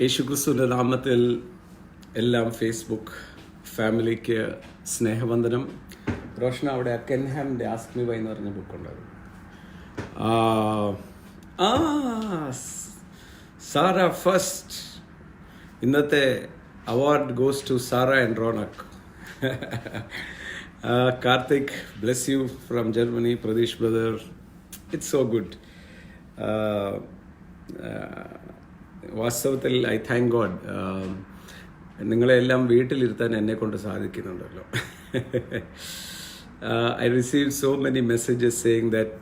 യേശുക്രിസ്തുവിൻ്റെ നാമത്തിൽ എല്ലാം ഫേസ്ബുക്ക് ഫാമിലിക്ക് സ്നേഹവന്ദനം. റോഷന അവിടെ കെൻഹാമിൻ്റെ ആസ്ക് മീ വൈ എന്ന് പറഞ്ഞ ബുക്കുണ്ടായിരുന്നു. Sara first. ഇന്നത്തെ award goes to Sara and Ronak. Karthik, bless you from Germany. Pratheesh brother, it's so good. വാസ്തവത്തിൽ ഐ താങ്ക് ഗോഡ്, നിങ്ങളെല്ലാം വീട്ടിലിരുത്താൻ എന്നെ കൊണ്ട് സാധിക്കുന്നുണ്ടല്ലോ. I received so many messages saying that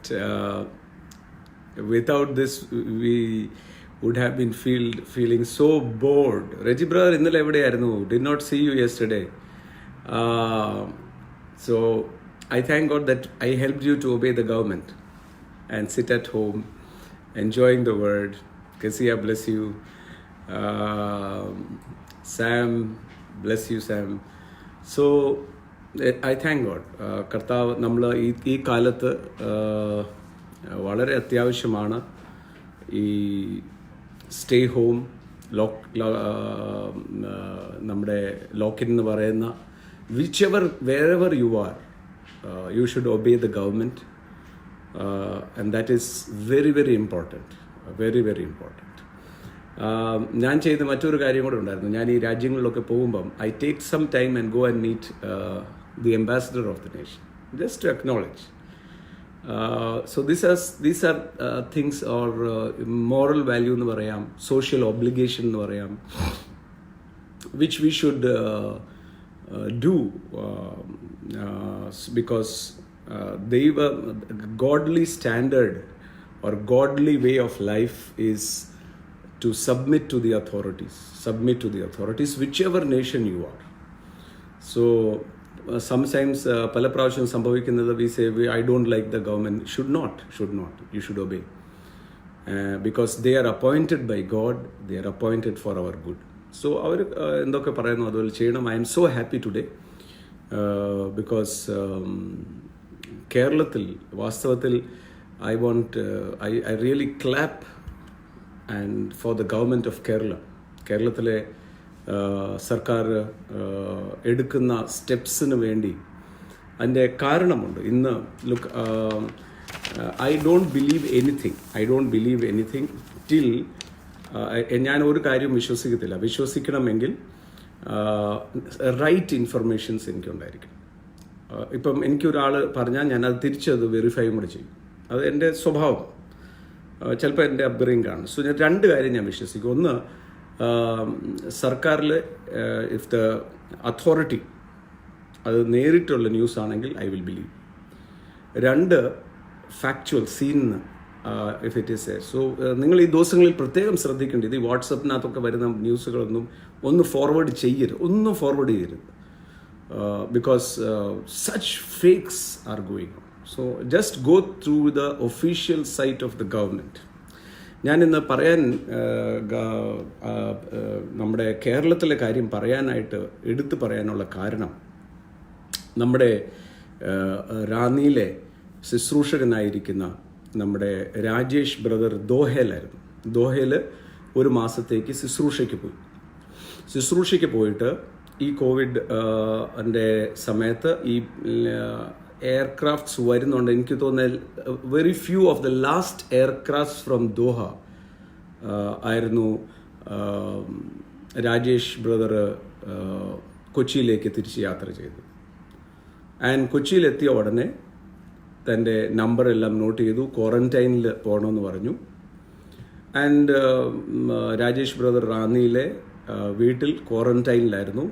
without this we would have been feeling so bored. Reggie brother ഇന്നലെ എവിടെയായിരുന്നു? Did not see you yesterday. So I thank God that I helped you to obey the government and sit at home enjoying the word. Kesia, bless you. Sam, bless you Sam. So I thank God. കർത്താവ് നമ്മൾ ഈ കാലത്ത് വളരെ അത്യാവശ്യമാണ് ഈ stay home നമ്മുടെ ലോക്കിൻ എന്ന് പറയുന്ന wherever you are, you should obey the government, and that is very very important, very very important. ഞാൻ ചെയ്ത മറ്റൊരു കാര്യം കൂടെ ഉണ്ടായിരുന്നു. ഞാൻ ഈ രാജ്യങ്ങളിലൊക്കെ പോകുമ്പം I take some time and go and meet the ambassador of the nation, just to acknowledge. So these are things or moral value എന്ന് പറയാം, സോഷ്യൽ ഒബ്ലിഗേഷൻ എന്ന് പറയാം, which we should do because godly standard or godly way of life is to submit to the authorities whichever nation you are. So sometimes പല പ്രാവശ്യം സംഭവിക്കുന്നത് we say I don't like the government. should not you should obey, because they are appointed by God, they are appointed for our good. So അവർ എന്തൊക്കെ പറയുന്നു അതുപോലെ ചെയ്യണം. I am so happy today because കേരളത്തിൽ വാസ്തവത്തിൽ I really clap and for the government of കേരളത്തിലെ സർക്കാർ എടുക്കുന്ന സ്റ്റെപ്സിന് വേണ്ടി. അതിൻ്റെ കാരണമുണ്ട്. ഇന്ന് look, I don't believe anything till ഞാൻ ഒരു കാര്യം വിശ്വസിക്കണമെങ്കിൽ റൈറ്റ് ഇൻഫർമേഷൻസ് എനിക്കുണ്ടായിരിക്കും. ഇപ്പം എനിക്കൊരാൾ പറഞ്ഞാൽ ഞാൻ അത് തിരിച്ചത് വെരിഫൈയും കൂടെ ചെയ്യും. അത് എൻ്റെ സ്വഭാവം, ചിലപ്പോൾ എൻ്റെ അപ്ബ്രിംഗ് ആണ്. സോ ഞാൻ രണ്ട് കാര്യം ഞാൻ വിശ്വസിക്കും. ഒന്ന്, സർക്കാരിൽ ഇഫ് ദ അതോറിറ്റി അത് നേരിട്ടുള്ള ന്യൂസ് ആണെങ്കിൽ ഐ വിൽ ബിലീവ്. രണ്ട്, ഫാക്ച്വൽ സീനിന്ന് if it is a. So നിങ്ങൾ ഈ ദിവസങ്ങളിൽ പ്രത്യേകം ശ്രദ്ധിക്കേണ്ടത്, ഈ വാട്സപ്പിനകത്തൊക്കെ വരുന്ന ന്യൂസുകളൊന്നും ഫോർവേഡ് ചെയ്യരുത്. Because such fakes are going on. So just go through the official site of the government. ഞാനിന്ന് നമ്മുടെ കേരളത്തിലെ കാര്യം എടുത്തു പറയാനുള്ള കാരണം, നമ്മുടെ റാന്നിയിലെ ശുശ്രൂഷകനായിരിക്കുന്ന നമ്മുടെ രാജേഷ് ബ്രദർ ദോഹയിൽ ഒരു മാസത്തേക്ക് ശുശ്രൂഷയ്ക്ക് പോയിട്ട് ഈ കോവിഡ് സമയത്ത് ഈ എയർക്രാഫ്റ്റ്സ് വരുന്നുണ്ട്. എനിക്ക് തോന്നുന്നത് very few of the last aircrafts from Doha ആയിരുന്നു രാജേഷ് ബ്രദർ കൊച്ചിയിലേക്ക് തിരിച്ച് യാത്ര ചെയ്തു. ആൻഡ് കൊച്ചിയിലെത്തിയ ഉടനെ തൻ്റെ നമ്പറെല്ലാം നോട്ട് ചെയ്തു, ക്വാറന്റൈനിൽ പോകണമെന്ന് പറഞ്ഞു. ആൻഡ് രാജേഷ് ബ്രദർ റാന്നിയിലെ വീട്ടിൽ ക്വാറന്റൈനിലായിരുന്നു.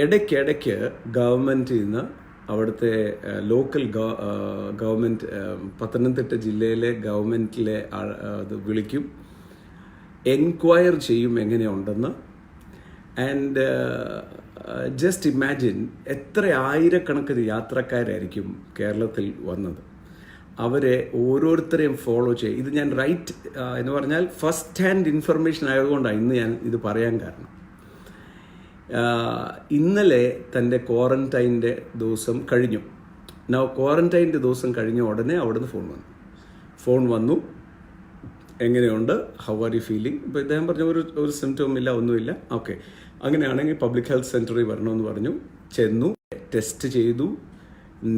ഇടയ്ക്കിടയ്ക്ക് ഗവൺമെൻറ്റിൽ നിന്ന്, അവിടുത്തെ ലോക്കൽ ഗവൺമെൻറ്, പത്തനംതിട്ട ജില്ലയിലെ ഗവൺമെൻറ്റിലെ അത് വിളിക്കും, എൻക്വയർ ചെയ്യും എങ്ങനെയുണ്ടെന്ന്. ആൻഡ് ജസ്റ്റ് ഇമാജിൻ എത്ര ആയിരക്കണക്കിന് യാത്രക്കാരായിരിക്കും കേരളത്തിൽ വന്നത്. അവരെ ഓരോരുത്തരെയും ഫോളോ ചെയ്യും. ഇത് ഞാൻ റൈറ്റ് എന്ന് പറഞ്ഞാൽ ഫസ്റ്റ് ഹാൻഡ് ഇൻഫർമേഷൻ ആയതുകൊണ്ടാണ് ഇന്ന് ഞാൻ ഇത് പറയാൻ കാരണം. ഇന്നലെ തൻ്റെ ക്വാറന്റൈൻ്റെ ദിവസം കഴിഞ്ഞു. ക്വാറന്റൈൻ്റെ ദിവസം കഴിഞ്ഞ ഉടനെ അവിടുന്ന് ഫോൺ വന്നു. എങ്ങനെയുണ്ട്, ഹൗ ആർ യു ഫീലിംഗ്? ഇപ്പോൾ ഇദ്ദേഹം പറഞ്ഞ ഒരു സിംറ്റവും ഇല്ല, ഒന്നുമില്ല. ഓക്കെ, അങ്ങനെയാണെങ്കിൽ പബ്ലിക് ഹെൽത്ത് സെൻറ്ററിൽ വരണമെന്ന് പറഞ്ഞു. ചെന്നു, ടെസ്റ്റ് ചെയ്തു,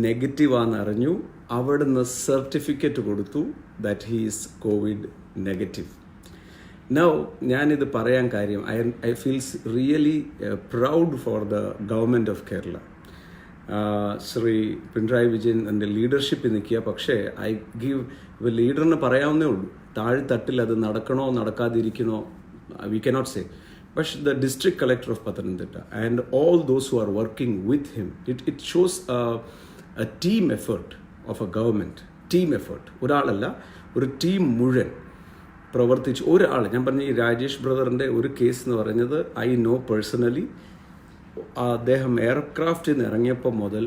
നെഗറ്റീവാണെന്ന് അറിഞ്ഞു. അവിടുന്ന് സർട്ടിഫിക്കറ്റ് കൊടുത്തു that he is Covid negative. Now ഞാനിത് പറയാൻ കാര്യം, I feels really proud four the government of Kerala. Shri Pinarayi Vijayan എൻ്റെ ലീഡർഷിപ്പിൽ നിൽക്കുക. പക്ഷേ ഐ ഗീവ് ലീഡറിന് പറയാവുന്നേ ഉള്ളൂ, താഴ്ത്തട്ടിൽ അത് നടക്കണോ നടക്കാതിരിക്കണോ വി കനോട്ട് സേ. പക്ഷേ the district collector of Pathanamthitta and all those who are working with him, it shows A team effort of A government. Team effort, ഒരാളല്ല, ഒരു team മുഴുവൻ പ്രവർത്തിച്ച്. ഒരാൾ, ഞാൻ പറഞ്ഞ ഈ രാജേഷ് ബ്രദറിൻ്റെ ഒരു കേസ് എന്ന് പറയുന്നത് ഐ നോ പേഴ്സണലി. അദ്ദേഹം എയർക്രാഫ്റ്റിൽ നിന്ന് ഇറങ്ങിയപ്പോൾ മുതൽ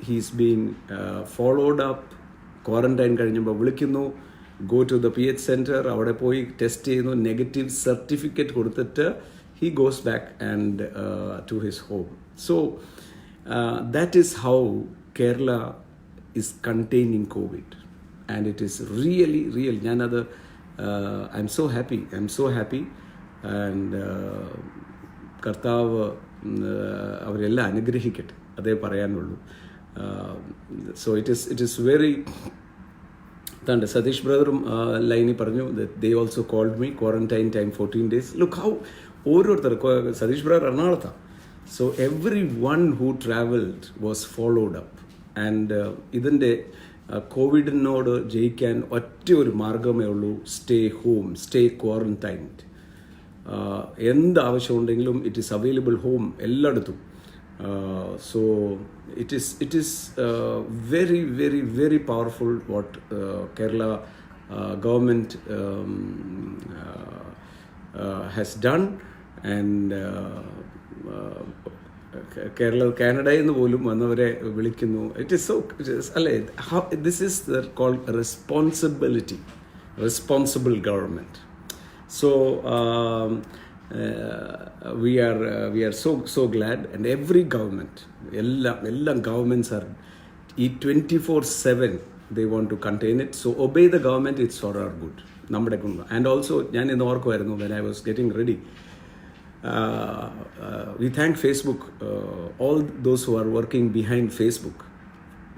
he's being followed up. Quarantine കഴിഞ്ഞപ്പോൾ വിളിക്കുന്നു, go to the PH centre, അവിടെ പോയി ടെസ്റ്റ് ചെയ്യുന്നു, നെഗറ്റീവ് സർട്ടിഫിക്കറ്റ് കൊടുത്തിട്ട് he goes back and to his home. So that is how Kerala is containing COVID, and it is really ഞാനത് I'm so happy and കർത്താവ് അവരെല്ലാം അനുഗ്രഹിക്കട്ടെ, അതേ പറയാനുള്ളൂ. സോ ഇറ്റ് ഈസ് വെരി തണ്ട്. സതീഷ് ബ്രദറും ലൈനി പറഞ്ഞു, they also called me, quarantine time 14 days. Look how ഓരോരുത്തർ, സതീഷ് ബ്രദർ എറണാകുളത്താണ്. So everyone who travelled was followed up. And ഇതിൻ്റെ കോവിഡിനോട് ജയിക്കാൻ ഒറ്റ ഒരു മാർഗമേ ഉള്ളൂ, സ്റ്റേ ഹോം, സ്റ്റേ ക്വാറന്റൈൻഡ്. എന്ത് ആവശ്യമുണ്ടെങ്കിലും ഇറ്റ് ഈസ് അവൈലബിൾ ഹോം എല്ലായിടത്തും. So it is very powerful what Kerala government has done. And കാനഡയിൽ നിന്ന് പോലും വന്നവരെ വിളിക്കുന്നു. ഇറ്റ് ഈസ് സോ അല്ലേ, this is called responsible government. So we are so glad, and every government, all governments are 24/7 they want to contain it. So obey the government, it's for our good. നമ്മുടെ ഗുണം. And also ഞാൻ ഇന്ന് ഓർക്കുമായിരുന്നു, when I was getting ready, we thank Facebook, all those who are working behind Facebook.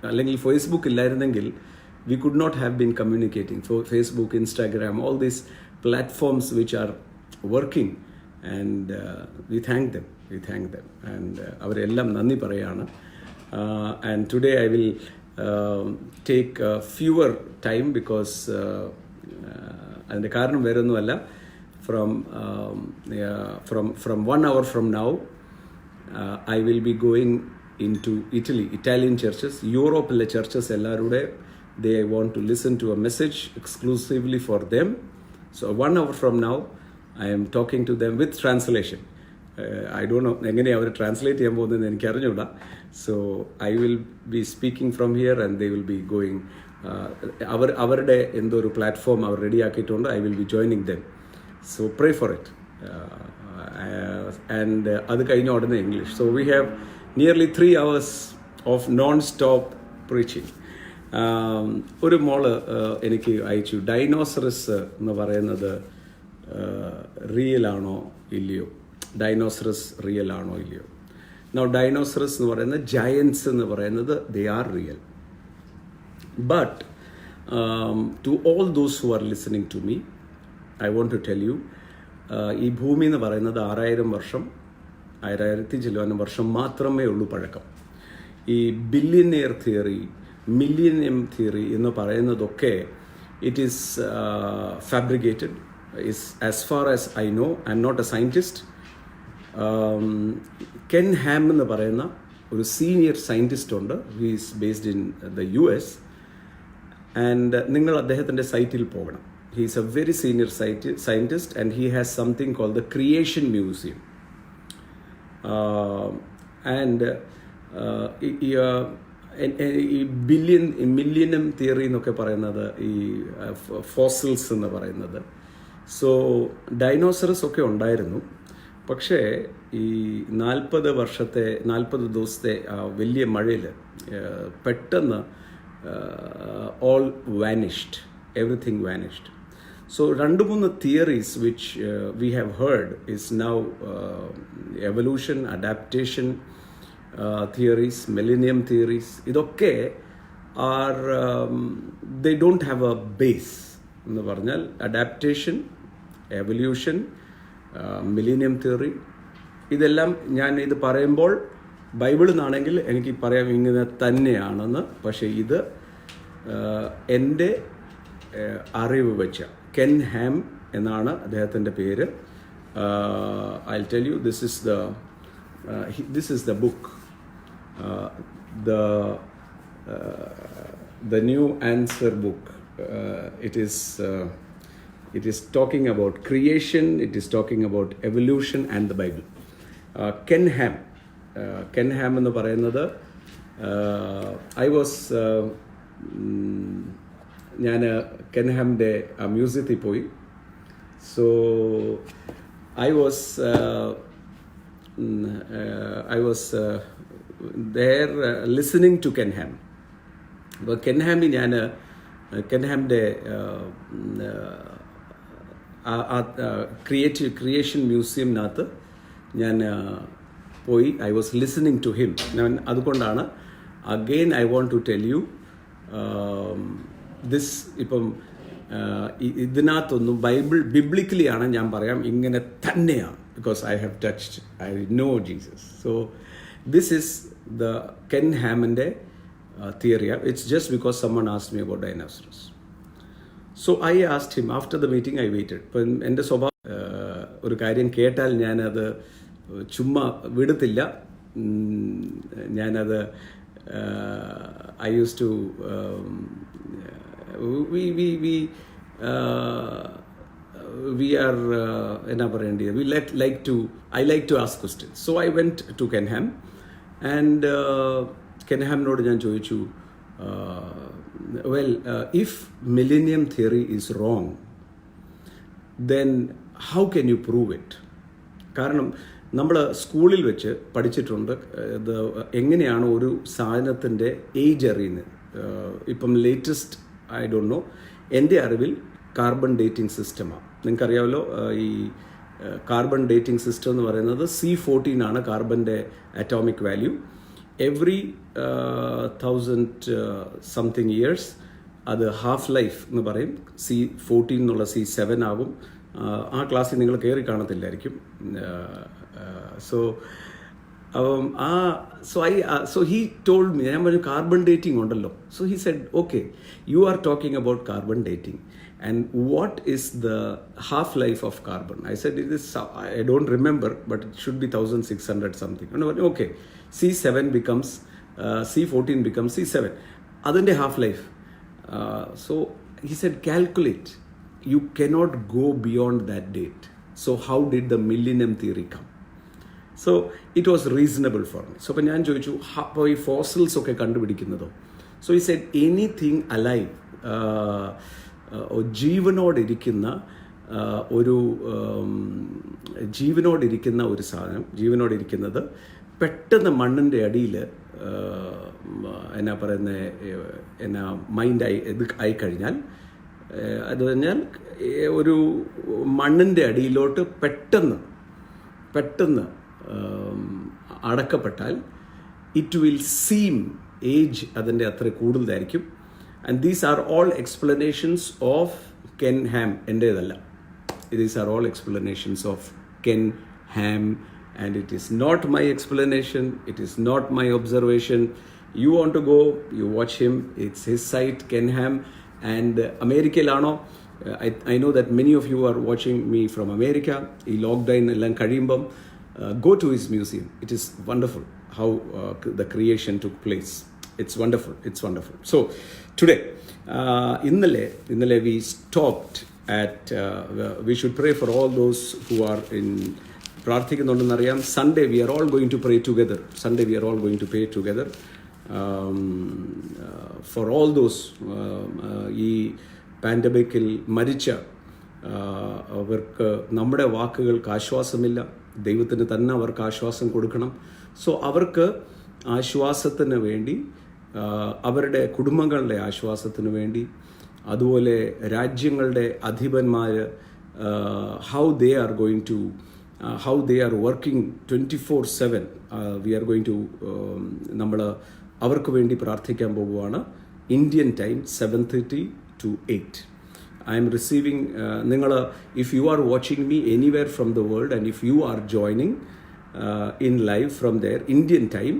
അല്ലെങ്കിൽ Facebook ഇല്ലായിരുന്നെങ്കിൽ we could not have been communicating. So Facebook, Instagram, all these platforms which are working, and we thank them, and അവരെല്ലാം നന്ദി പറയാണ്. And today I will take fewer time because അതിൻ്റെ കാരണം വേറെ ഒന്നുമല്ല. from 1 hour from now I will be going into Italian churches, യൂറോപ്പിലെ churches എല്ലാവരുടെ they want to listen to a message exclusively for them. So 1 hour from now I am talking to them with translation. I don't know എങ്ങനെ അവർ translate ചെയ്യാൻ പോകുന്നതെന്ന് എനിക്ക് അറിഞ്ഞൂടാ. So I will be speaking from here and they will be going. അവരുടെ എന്തോ ഒരു platform അവർ റെഡിയാക്കിയിട്ടുണ്ട്. I will be joining them. So pray for it. And അത് കഴിഞ്ഞ ഉടനെ English. So we have nearly 3 hours of non-stop preaching. ഒരു മോള് എനിക്ക് അയച്ചു, ഡൈനോസറസ് എന്ന് പറയുന്നത് റിയൽ ആണോ ഇല്ലയോ, ഡൈനോസറസ് റിയൽ ആണോ ഇല്ലയോ. ഡൈനോസറസ് എന്ന് പറയുന്നത്, ജയൻസ് എന്ന് പറയുന്നത്, they are real. But to all those who are listening to me, I want to tell you, ഈ ഭൂമി എന്ന് പറയുന്നത് 6000 വർഷം, 1000 ചില്ലുവാനും വർഷം മാത്രമേ ഉള്ളൂ പഴക്കം. ഈ ബില്യനിയർ തിയറി, മില്ലിനിയം തിയറി എന്ന് പറയുന്നതൊക്കെ it is fabricated. As far as I know, I am not a scientist. Ken Ham എന്ന് പറയുന്ന ഒരു സീനിയർ സയൻറ്റിസ്റ്റ് ഉണ്ട്, he is based in the US, and നിങ്ങൾ അദ്ദേഹത്തിൻ്റെ സൈറ്റിൽ പോകണം. He is a very senior scientist and he has something called the creation museum. And ഈ millennium theory എന്നൊക്കെ പറയുന്നത് ഈ ഫോസിൽസ് എന്ന് പറയുന്നത്. സോ ഡൈനോസറസ് ഒക്കെ ഉണ്ടായിരുന്നു. പക്ഷേ ഈ 40 ദിവസത്തെ വലിയ മഴയിൽ പെട്ടെന്ന് all vanished, everything vanished. So രണ്ട് മൂന്ന് theories which we have heard is now evolution, adaptation theories, millennium theories. ഇതൊക്കെ are they don't have a base എന്ന് പറഞ്ഞാൽ അഡാപ്റ്റേഷൻ, എവല്യൂഷൻ, മില്ലേനിയം തിയറി, ഇതെല്ലാം ഞാൻ ഇത് പറയുമ്പോൾ ബൈബിളിൽ നിന്നാണെങ്കിൽ എനിക്ക് പറയാം ഇങ്ങനെ തന്നെയാണെന്ന്. പക്ഷേ ഇത് എൻ്റെ അറിവ് വെച്ച കെൻ ഹാം എന്നാണ് അദ്ദേഹത്തിൻ്റെ പേര്. I'll tell you, this is the book, the New Answer book. It is talking about creation, it is talking about evolution and the Bible. Ken Ham എന്ന് പറയുന്നത്, ഞാൻ കെൻഹാമിൻ്റെ മ്യൂസിയത്തിൽ പോയി. So I was there listening to Ken Ham. അപ്പോൾ കെൻഹാമിൽ ഞാൻ കെൻഹാമിൻ്റെ creation മ്യൂസിയമിനകത്ത് ഞാൻ പോയി. I was listening to him. ഞാൻ അതുകൊണ്ടാണ് again I want to tell you this. ഇപ്പം ഇതിനകത്തൊന്നും ബിബ്ലിക്കലി ആണ് ഞാൻ പറയാം ഇങ്ങനെ തന്നെയാണ്, because I have touched, I know Jesus. So this is the Ken ഹാമിൻ്റെ theory. It's just because someone asked me about dinosaurs. So I asked him after the meeting. I waited. ഇപ്പം എൻ്റെ സ്വഭാവം ഒരു കാര്യം കേട്ടാൽ ഞാനത് ചുമ്മാ വിടത്തില്ല. ഞാനത് I use to we are enna parayandi, I like to ask questions. So I went to Ken Ham and Ken Ham nodu njan choichu, if millennium theory is wrong, then how can you prove it? കാരണം നമ്മൾ സ്കൂളിൽ വെച്ച് പഠിച്ചിട്ടുണ്ട് എങ്ങനെയാണ് ഒരു സാധനത്തിൻ്റെ age അറിയുന്നത്. ഇപ്പം ലേറ്റസ്റ്റ് ഐ ഡോണ്ട് നോ, എൻ്റെ അറിവിൽ കാർബൺ ഡേറ്റിംഗ് സിസ്റ്റമാണ്. നിങ്ങൾക്കറിയാമല്ലോ, ഈ കാർബൺ ഡേറ്റിംഗ് സിസ്റ്റം എന്ന് പറയുന്നത് C14 ആണ് കാർബൻ്റെ atomic value. Every 1000 something years അത് ഹാഫ് ലൈഫ് എന്ന് പറയും. C14 എന്നുള്ള C7 ആകും. ആ ക്ലാസ്സിൽ നിങ്ങൾ കയറി കാണത്തില്ലായിരിക്കും. So he told me, ഞാൻ പറഞ്ഞു കാർബൺ ഡേറ്റിംഗ് ഉണ്ടല്ലോ. So he said, okay, you are talking about carbon dating, and what is the half life of carbon? I said, I don't remember, but it should be 1600 something. Okay, C7 becomes C14 becomes C7. അതിൻ്റെ half life. So he said, calculate. You cannot go beyond that date. So how did the millennium theory come? So it was reasonable for me. So അപ്പോൾ ഞാൻ ചോദിച്ചു, അപ്പോൾ ഈ fossils ഒക്കെ കണ്ടുപിടിക്കുന്നതോ? So he said, anything alive, ജീവനോടിരിക്കുന്ന ഒരു സാധനം, ജീവനോടിരിക്കുന്നത് പെട്ടെന്ന് മണ്ണിൻ്റെ അടിയിൽ മൈൻഡായി ആയിക്കഴിഞ്ഞാൽ, അത് പറഞ്ഞാൽ ഒരു മണ്ണിൻ്റെ അടിയിലോട്ട് പെട്ടെന്ന് അടക്കപ്പെട്ടാൽ ഇറ്റ് വിൽ സീം ഏജ് അതിൻ്റെ അത്ര കൂടുതലായിരിക്കും. And these are all explanations of Ken Ham, എൻ്റേതല്ല. These are all explanations of Ken Ham, and it is not my explanation, it is not my observation. You want to go, you watch him, it's his site, Ken Ham. And അമേരിക്കയിലാണോ? I know that many of you are watching me from America. ഈ lockdown എല്ലാം കഴിയുമ്പം go to his museum. It is wonderful how the creation took place. It's wonderful. So today, innale we stopped at we should pray for all those who are in പ്രാർത്ഥിക്കുന്നുണ്ടെന്നറിയാം. Sunday we are all going to pray together. For all those ഈ പാൻഡമിക്കിൽ മരിച്ച അവർക്ക് നമ്മുടെ വാക്കുകൾക്ക് ആശ്വാസമില്ല. ദൈവത്തിന് തന്നെ അവർക്ക് ആശ്വാസം കൊടുക്കണം. സോ അവർക്ക് ആശ്വാസത്തിന് വേണ്ടി, അവരുടെ കുടുംബങ്ങളുടെ ആശ്വാസത്തിന് വേണ്ടി, അതുപോലെ രാജ്യങ്ങളുടെ അധിപന്മാർ, how they are going to how they are working 24/7. We are going to നമ്മൾ അവർക്ക് വേണ്ടി പ്രാർത്ഥിക്കാൻ പോകുവാണ്. Indian time 7:30 to 8. I am receiving, നിങ്ങൾ if you are watching me anywhere from the world and if you are joining in live from there, Indian time,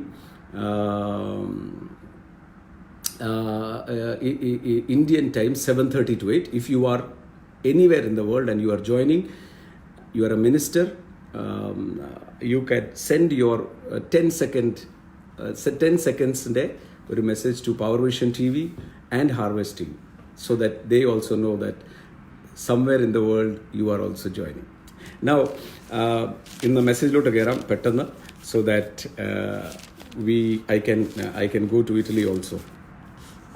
Indian time 7:30 to 8. If you are anywhere in the world and you are joining, you are a minister, you can send your 10 seconds ഒരു message to Power Vision TV and Harvest TV, so that they also know that somewhere in the world you are also joining. Now ഇന്ന് മെസ്സേജിലോട്ട് കയറാം പെട്ടെന്ന്, so that I can go to Italy also.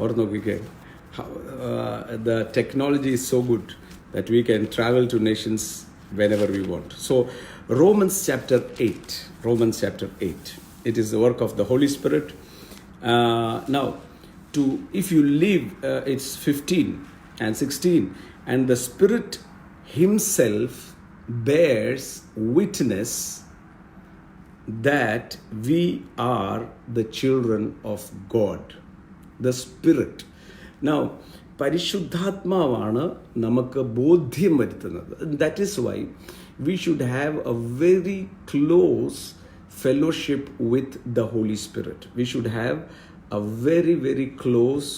Or നോക്കിക്കേ, the technology is so good that we can travel to nations whenever we want. So Romans chapter 8, it is the work of the Holy Spirit. Now if you live, it's 15 and 16, and the Spirit himself bears witness that we are the children of God. The Spirit. Now പരിശുദ്ധാത്മാവാണ് നമുക്ക് ബോധ്യം വരുത്തുന്നത്. That is why we should have a very close fellowship with the Holy Spirit. We should have a very very close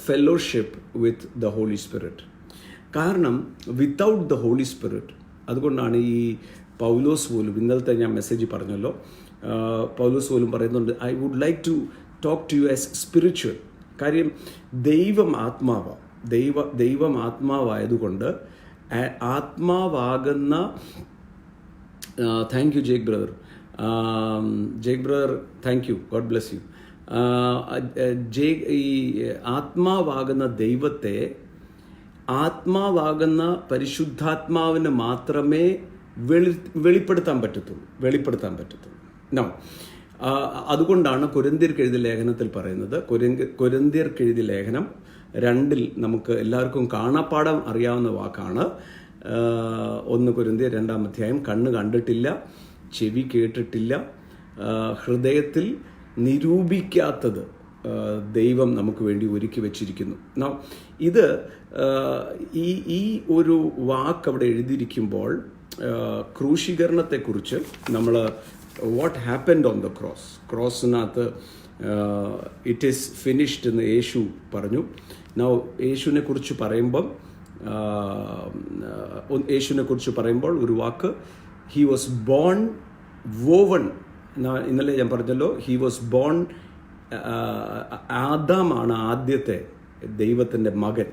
fellowship with the Holy Spirit. കാരണം without the Holy Spirit, അതുകൊണ്ടാണ് ഈ പൗലോസ് പോലും, ഇന്നലത്തെ ഞാൻ മെസ്സേജ് പറഞ്ഞല്ലോ, പൗലോസ് പോലും പറയുന്നുണ്ട്, I would like to talk to you as spiritual. കാര്യം ദൈവം ആത്മാവായതുകൊണ്ട് ആത്മാവാകുന്ന, thank you Jake brother, thank you, God bless you. ഈ ആത്മാവാകുന്ന ദൈവത്തെ ആത്മാവാകുന്ന പരിശുദ്ധാത്മാവിന് മാത്രമേ വെളിപ്പെടുത്താൻ പറ്റത്തുള്ളൂ. നോ, അതുകൊണ്ടാണ് കൊരിന്ത്യർക്കെഴുതിയ ലേഖനത്തിൽ പറയുന്നത്, കൊരിന്ത്യർക്കെഴുതിയ ലേഖനം 2 നമുക്ക് എല്ലാവർക്കും കാണാപ്പാഠം അറിയാവുന്ന വാക്കാണ്. 1 കൊരിന്ത്യർ 2-ാം അധ്യായം, കണ്ണ് കണ്ടിട്ടില്ല, ചെവി കേട്ടിട്ടില്ല, ഹൃദയത്തിൽ നിരൂപിക്കാത്തത് ദൈവം നമുക്ക് വേണ്ടി ഒരുക്കി വച്ചിരിക്കുന്നു. ഇത് ഈ ഒരു വാക്ക് അവിടെ എഴുതിയിരിക്കുമ്പോൾ ക്രൂശീകരണത്തെക്കുറിച്ച് നമ്മൾ what happened on the ക്രോസിനകത്ത് ഇറ്റ് ഈസ് ഫിനിഷ്ഡ് എന്ന് യേശു പറഞ്ഞു. യേശുവിനെ കുറിച്ച് പറയുമ്പോൾ ഒരു വാക്ക്, ഹി വാസ് ബോൺ വോവൺ. ഇന്നലെ ഞാൻ പറഞ്ഞല്ലോ, ഹി വാസ് ബോൺ, ആദാമാണ് ആദ്യത്തെ ദൈവത്തിൻ്റെ മകൻ.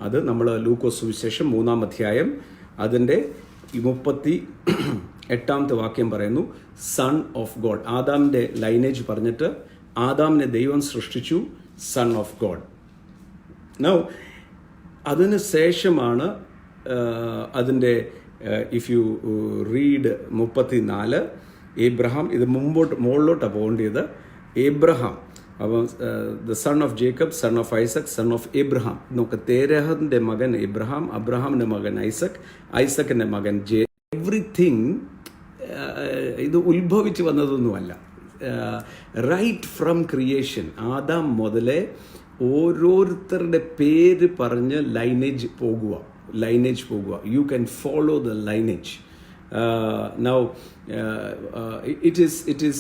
അത് നമ്മൾ ലൂക്കോസ് സുവിശേഷം 3-ാം അധ്യായം അതിൻ്റെ 38-ാമത്തെ വാക്യം പറയുന്നു, സൺ ഓഫ് ഗോഡ്. ആദാമിൻ്റെ ലൈനേജ് പറഞ്ഞിട്ട് ആദാമിനെ ദൈവം സൃഷ്ടിച്ചു, സൺ ഓഫ് ഗോഡ്. അതിന് ശേഷമാണ് അതിൻ്റെ, ഇഫ് യു റീഡ് 34, ഏബ്രഹാം, ഇത് മുകളിലോട്ടാണ് പോകേണ്ടത്. ഏബ്രഹാം, അപ്പം the son of Jacob, son of Isaac, son of Abraham. നോക്ക്, തേരഹിൻ്റെ മകൻ എബ്രഹാം, അബ്രഹാമിൻ്റെ മകൻ ഐസക്, ഐസക്കിൻ്റെ മകൻ എവ്രിതിങ് ഇത് ഉത്ഭവിച്ച് വന്നതൊന്നുമല്ല. റൈറ്റ് ഫ്രം ക്രിയേഷൻ, ആദാം മുതലേ ഓരോരുത്തരുടെ പേര് പറഞ്ഞ് ലൈനേജ് പോകുക. You can follow the lineage. Now it is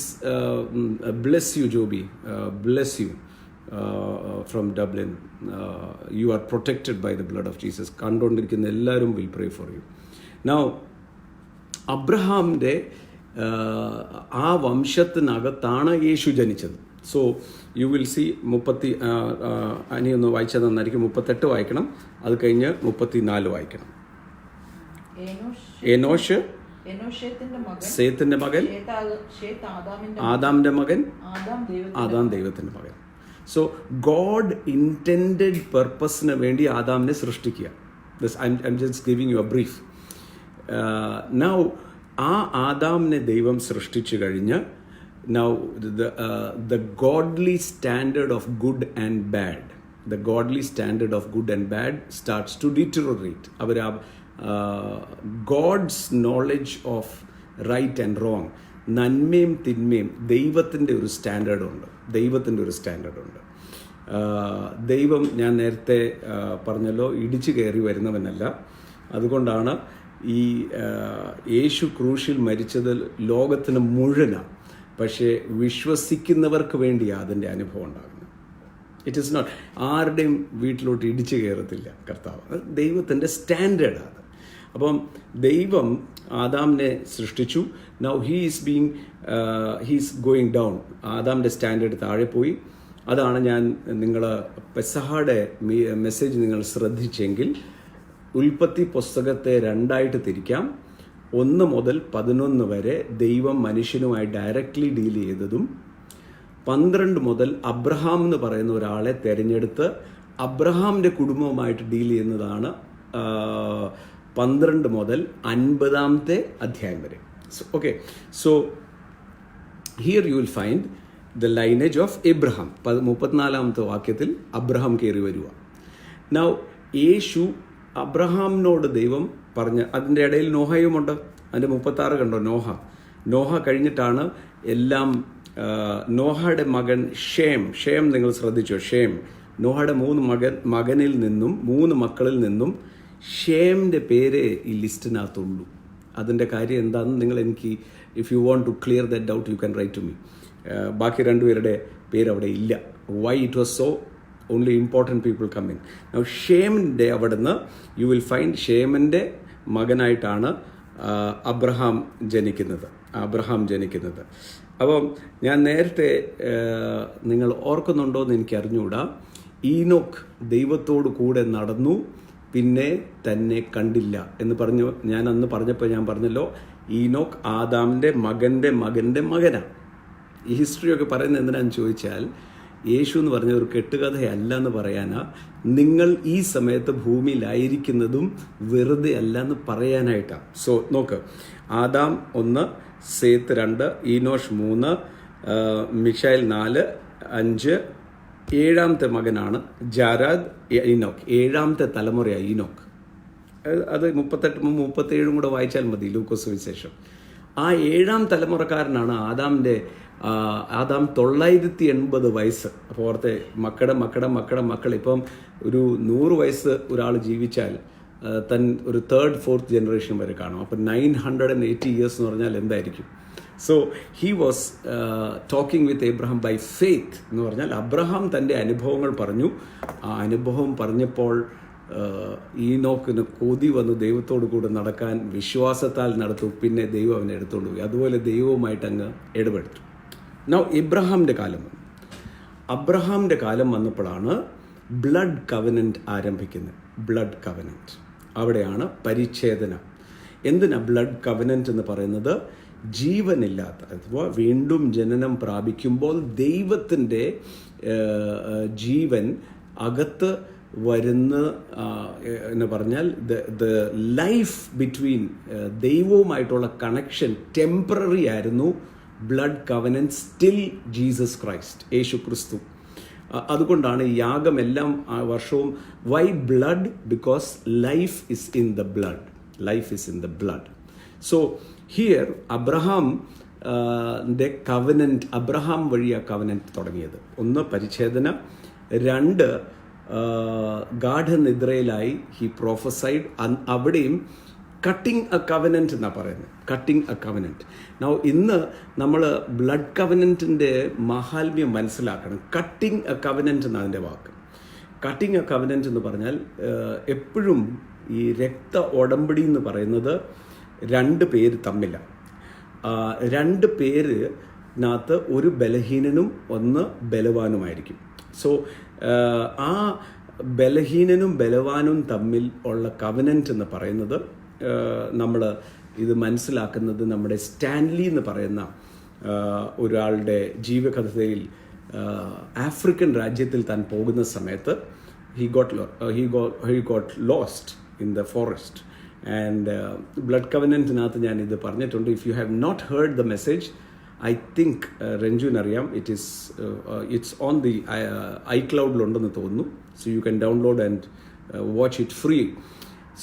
bless you Joby, bless you from Dublin. You are protected by the blood of Jesus. കണ്ടുകൊണ്ടിരിക്കുന്ന എല്ലാവരും will pray for you. Now അബ്രഹാമിൻ്റെ ആ വംശത്തിനകത്താണ് യേശു ജനിച്ചത്. സോ യു വിൽ സി 30, അനിയൊന്ന് വായിച്ചാൽ നന്നായിരിക്കും. 38 വായിക്കണം, അത് കഴിഞ്ഞ് 34 വായിക്കണം. എനോഷ് സേത്തിന്റെ മകൻ, ആദാമിന്റെ മകൻ, ആദാം ദൈവത്തിന്റെ മകൻ. സോ ഗോഡ് ഇൻറ്റൻഡഡ് പർപ്പസിന് വേണ്ടി ആദാമിനെ സൃഷ്ടിക്കുക. I'm just giving you a brief. Now ആ ആദാമിനെ ദൈവം സൃഷ്ടിച്ചു കഴിഞ്ഞ്, now the godly standard of good and bad, the godly standard of good and bad starts to deteriorate. അവർ God's knowledge of right and wrong, നന്മയും തിന്മയും ദൈവത്തിൻ്റെ ഒരു സ്റ്റാൻഡേർഡുണ്ട്. ദൈവം, ഞാൻ നേരത്തെ പറഞ്ഞല്ലോ, ഇടിച്ചു കയറി വരുന്നവനല്ല. അതുകൊണ്ടാണ് ഈ യേശു ക്രൂശിൽ മരിച്ചത് ലോകത്തിന് മുഴുവനാണ്. പക്ഷേ വിശ്വസിക്കുന്നവർക്ക് വേണ്ടിയാണ് അതിൻ്റെ അനുഭവം ഉണ്ടാകുന്നത്. ഇറ്റ് ഈസ് നോട്ട് ആരുടെയും വീട്ടിലോട്ട് ഇടിച്ചു കയറത്തില്ല കർത്താവ്. അത് ദൈവത്തിൻ്റെ സ്റ്റാൻഡേർഡാണ്. അപ്പം ദൈവം ആദാമിനെ സൃഷ്ടിച്ചു. Now he's going down. ആദാമിൻ്റെ സ്റ്റാൻഡേർഡ് താഴെ പോയി. അതാണ് ഞാൻ പെസഹയുടെ മെസ്സേജ് നിങ്ങൾ ശ്രദ്ധിച്ചെങ്കിൽ ഉൽപ്പത്തി പുസ്തകത്തെ രണ്ടായിട്ട് തിരിക്കാം. 1 മുതൽ 11 വരെ ദൈവം മനുഷ്യനുമായി ഡയറക്റ്റ്ലി ഡീൽ ചെയ്തതും 12 മുതൽ അബ്രഹാം എന്ന് പറയുന്ന ഒരാളെ തിരഞ്ഞെടുത്ത് അബ്രഹാമിൻ്റെ കുടുംബവുമായിട്ട് ഡീൽ ചെയ്യുന്നതാണ് 12 മുതൽ 50-ാമത്തെ അധ്യായം വരെ. Okay, so here you will find the lineage of Abraham. 34-ാമത്തെ വാക്യത്തിൽ അബ്രഹാം കയറി വരിക. നൗ യേശു അബ്രഹാമിനോട് ദൈവം പറഞ്ഞ്, അതിൻ്റെ ഇടയിൽ നോഹയുമുണ്ട്. അതിൻ്റെ 36 കണ്ടോ, നോഹ കഴിഞ്ഞിട്ടാണ് എല്ലാം. നോഹയുടെ മകൻ ഷേം നിങ്ങൾ ശ്രദ്ധിച്ചോ? നോഹയുടെ 3 മകനിൽ നിന്നും 3 മക്കളിൽ നിന്നും ഷേമിൻ്റെ പേര് ഈ ലിസ്റ്റിനകത്തുള്ളൂ. അതിൻ്റെ കാര്യം എന്താണെന്ന് നിങ്ങൾ എനിക്ക്, if you want to clear that doubt you can write to me. ബാക്കി 2 പേരുടെ പേര് അവിടെ ഇല്ല. Why it was so? Only important people come in. Now ഷേമിൻ്റെ അവിടുന്ന് യു വിൽ ഫൈൻഡ് ഷേമിൻ്റെ മകനായിട്ടാണ് അബ്രഹാം ജനിക്കുന്നത്. അപ്പം ഞാൻ നേരത്തെ, നിങ്ങൾ ഓർക്കുന്നുണ്ടോ എന്ന് എനിക്ക് അറിഞ്ഞുകൂടാ, ഈനോക്ക് ദൈവത്തോട് കൂടെ നടന്നു, പിന്നെ തന്നെ കണ്ടില്ല എന്ന് പറഞ്ഞു. ഞാൻ അന്ന് പറഞ്ഞപ്പോൾ ഞാൻ പറഞ്ഞല്ലോ, ഈനോക്ക് ആദാമിൻ്റെ മകൻ്റെ മകനാണ്. ഈ ഹിസ്റ്ററിയൊക്കെ പറയുന്നത് എന്തിനാന്ന് ചോദിച്ചാൽ, യേശു എന്ന് പറഞ്ഞ ഒരു കെട്ടുകഥയല്ല എന്ന് പറയാനാ. നിങ്ങൾ ഈ സമയത്ത് ഭൂമിയിലായിരിക്കുന്നതും വെറുതെ അല്ല എന്ന് പറയാനായിട്ടാണ്. സോ നോക്ക്, ആദാം 1, സേത്ത് 2, ഈനോഷ് 3, മിഷായിൽ 4, 5, 7-ാമത്തെ മകനാണ് ജാരാദ്, ഈനോക്ക്. 7-ാമത്തെ തലമുറയാണ് ഈനോക്ക്. അത് 38, 37 കൂടെ വായിച്ചാൽ മതി ലൂക്കോസ് സുവിശേഷം. ആ 7-ാം തലമുറക്കാരനാണ് ആദാം 980 വയസ്സ്. അപ്പോൾ ഓർത്തെ, മക്കളുടെ ഇപ്പം ഒരു 100 വയസ്സ് ഒരാൾ ജീവിച്ചാൽ ഒരു 3rd, 4th ജനറേഷൻ വരെ കാണും. അപ്പം 980 ഇയേഴ്സ് എന്ന് പറഞ്ഞാൽ എന്തായിരിക്കും? So he was talking with Abraham by faith എന്ന് പറഞ്ഞാൽ അബ്രഹാം തൻ്റെ അനുഭവങ്ങൾ പറഞ്ഞു. ആ അനുഭവം പറഞ്ഞപ്പോൾ ഈനോക്കിന് കൊതി വന്ന് ദൈവത്തോടു കൂടെ നടക്കാൻ വിശ്വാസത്താൽ നടത്തു. പിന്നെ ദൈവം അവനെ എടുത്തോണ്ട് പോയി. അതുപോലെ ദൈവവുമായിട്ട് അങ്ങ് ഇടപെടുത്തു. നൗ അബ്രഹാമിൻ്റെ കാലം വന്നപ്പോഴാണ് ബ്ലഡ് കവനൻറ്റ് ആരംഭിക്കുന്നത്. ബ്ലഡ് കവനൻറ്റ്, അവിടെയാണ് പരിച്ഛേദന. എന്തിനാ ബ്ലഡ് കവനൻറ്റ് എന്ന് പറയുന്നത്? ജീവനില്ലാത്ത, അഥവാ വീണ്ടും ജനനം പ്രാപിക്കുമ്പോൾ ദൈവത്തിൻ്റെ ജീവൻ അകത്ത് വരുന്ന എന്ന് പറഞ്ഞാൽ ദ ലൈഫ് ബിറ്റ്വീൻ ദൈവവുമായിട്ടുള്ള കണക്ഷൻ ടെമ്പററി ആയിരുന്നു. Blood covenant still Jesus Christ, യേശു ക്രിസ്തു. അതുകൊണ്ടാണ് ഈ യാഗം എല്ലാം വർഷവും. Why blood? Because life is in the blood. So here Abraham വഴിയാ കവനൻറ്റ് തുടങ്ങിയത്. 1 പരിച്ഛേദന, 2 ഗാഠനിദ്രയിലായി ഹി പ്രോഫസൈഡ്. അവിടെയും കട്ടിങ് എ കവനൻറ്റ് എന്നാണ് പറയുന്നത്. Cutting A covenant. നൗ ഇന്ന് നമ്മൾ ബ്ലഡ് കവനൻറ്റിൻ്റെ മഹാത്മ്യം മനസ്സിലാക്കണം. കട്ടിങ് എ കവനൻറ്റ് എന്നാണ് അതിൻ്റെ വാക്ക്. കട്ടിങ് എ കവനൻറ്റ് എന്ന് പറഞ്ഞാൽ എപ്പോഴും ഈ രക്ത ഉടമ്പടി എന്ന് പറയുന്നത് 2 പേര് തമ്മിലാണ്. 2 പേരിനകത്ത് ഒരു ബലഹീനനും 1 ബലവാനുമായിരിക്കും. സോ ആ ബലഹീനനും ബലവാനും തമ്മിൽ ഉള്ള കവനൻറ്റ് എന്ന് പറയുന്നത് നമ്മൾ ഇത് മനസ്സിലാക്കുന്നത് നമ്മുടെ സ്റ്റാൻലി എന്ന് പറയുന്ന ഒരാളുടെ ജീവകഥയിൽ ആഫ്രിക്കൻ രാജ്യത്തിൽ താൻ പോകുന്ന സമയത്ത് he got lost in the forest. And blood covenant-നകത്ത് ഞാൻ ഇത് പറഞ്ഞിട്ടുണ്ട്. If you have not heard the message, I think രഞ്ജുവിനറിയാം, it's on the iCloud-ലുണ്ടെന്ന് തോന്നുന്നു. So you can download and watch it free.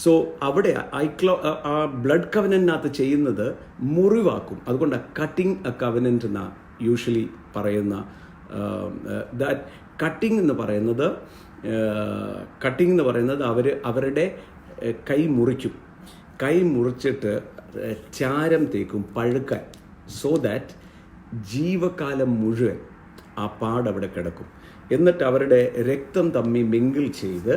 So അവിടെ ആ ബ്ലഡ് കവനൻറ്റിനകത്ത് ചെയ്യുന്നത് മുറിവാക്കും. അതുകൊണ്ട് കട്ടിങ് എ കവനൻറ്റ് എന്നാ usually പറയുന്ന ദാറ്റ് കട്ടിങ് എന്ന് പറയുന്നത് അവരുടെ കൈ മുറിക്കും. കൈ മുറിച്ചിട്ട് ചാരം തേക്കും പഴുക്കാൻ, സോ ദാറ്റ് ജീവകാലം മുഴുവൻ ആ പാടവിടെ കിടക്കും. എന്നിട്ട് അവരുടെ രക്തം തമ്മിൽ മിങ്കിൾ ചെയ്ത്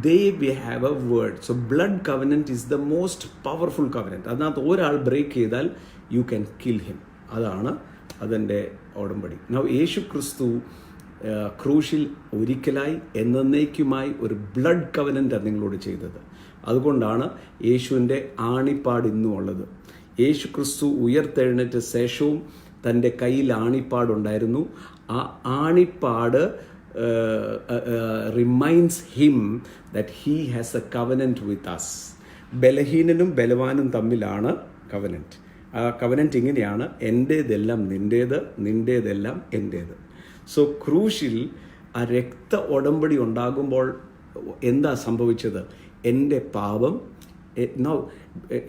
they will have a word. So blood covenant is the most powerful covenant. അതിനകത്ത് ഒരാൾ ബ്രേക്ക് ചെയ്താൽ you can kill him. അതാണ് അതിൻ്റെ ഉടമ്പടി. Now യേശു ക്രിസ്തു ക്രൂശിൽ ഒരിക്കലായി എന്നേക്കുമായി ഒരു ബ്ലഡ് കവനൻ്റ് നിങ്ങളോട് ചെയ്തത്. അതുകൊണ്ടാണ് യേശുവിൻ്റെ ആണിപ്പാട് ഇന്നും ഉള്ളത്. യേശു ക്രിസ്തു ഉയർത്തെഴുന്നേറ്റ ശേഷവും തൻ്റെ കയ്യിൽ ആണിപ്പാടുണ്ടായിരുന്നു. ആ ആണിപ്പാട് reminds him that he has a covenant with us. ബലഹീനനും ബലവാനും തമ്മിലാണ് കവനൻറ്റ്. ആ കവനൻറ്റ് ഇങ്ങനെയാണ്, എൻ്റേതെല്ലാം നിൻ്റേത്, നിൻ്റേതെല്ലാം എൻ്റേത്. സോ ക്രൂശിൽ ആ രക്ത ഉടമ്പടി ഉണ്ടാകുമ്പോൾ എന്താ സംഭവിച്ചത്? എൻ്റെ പാപം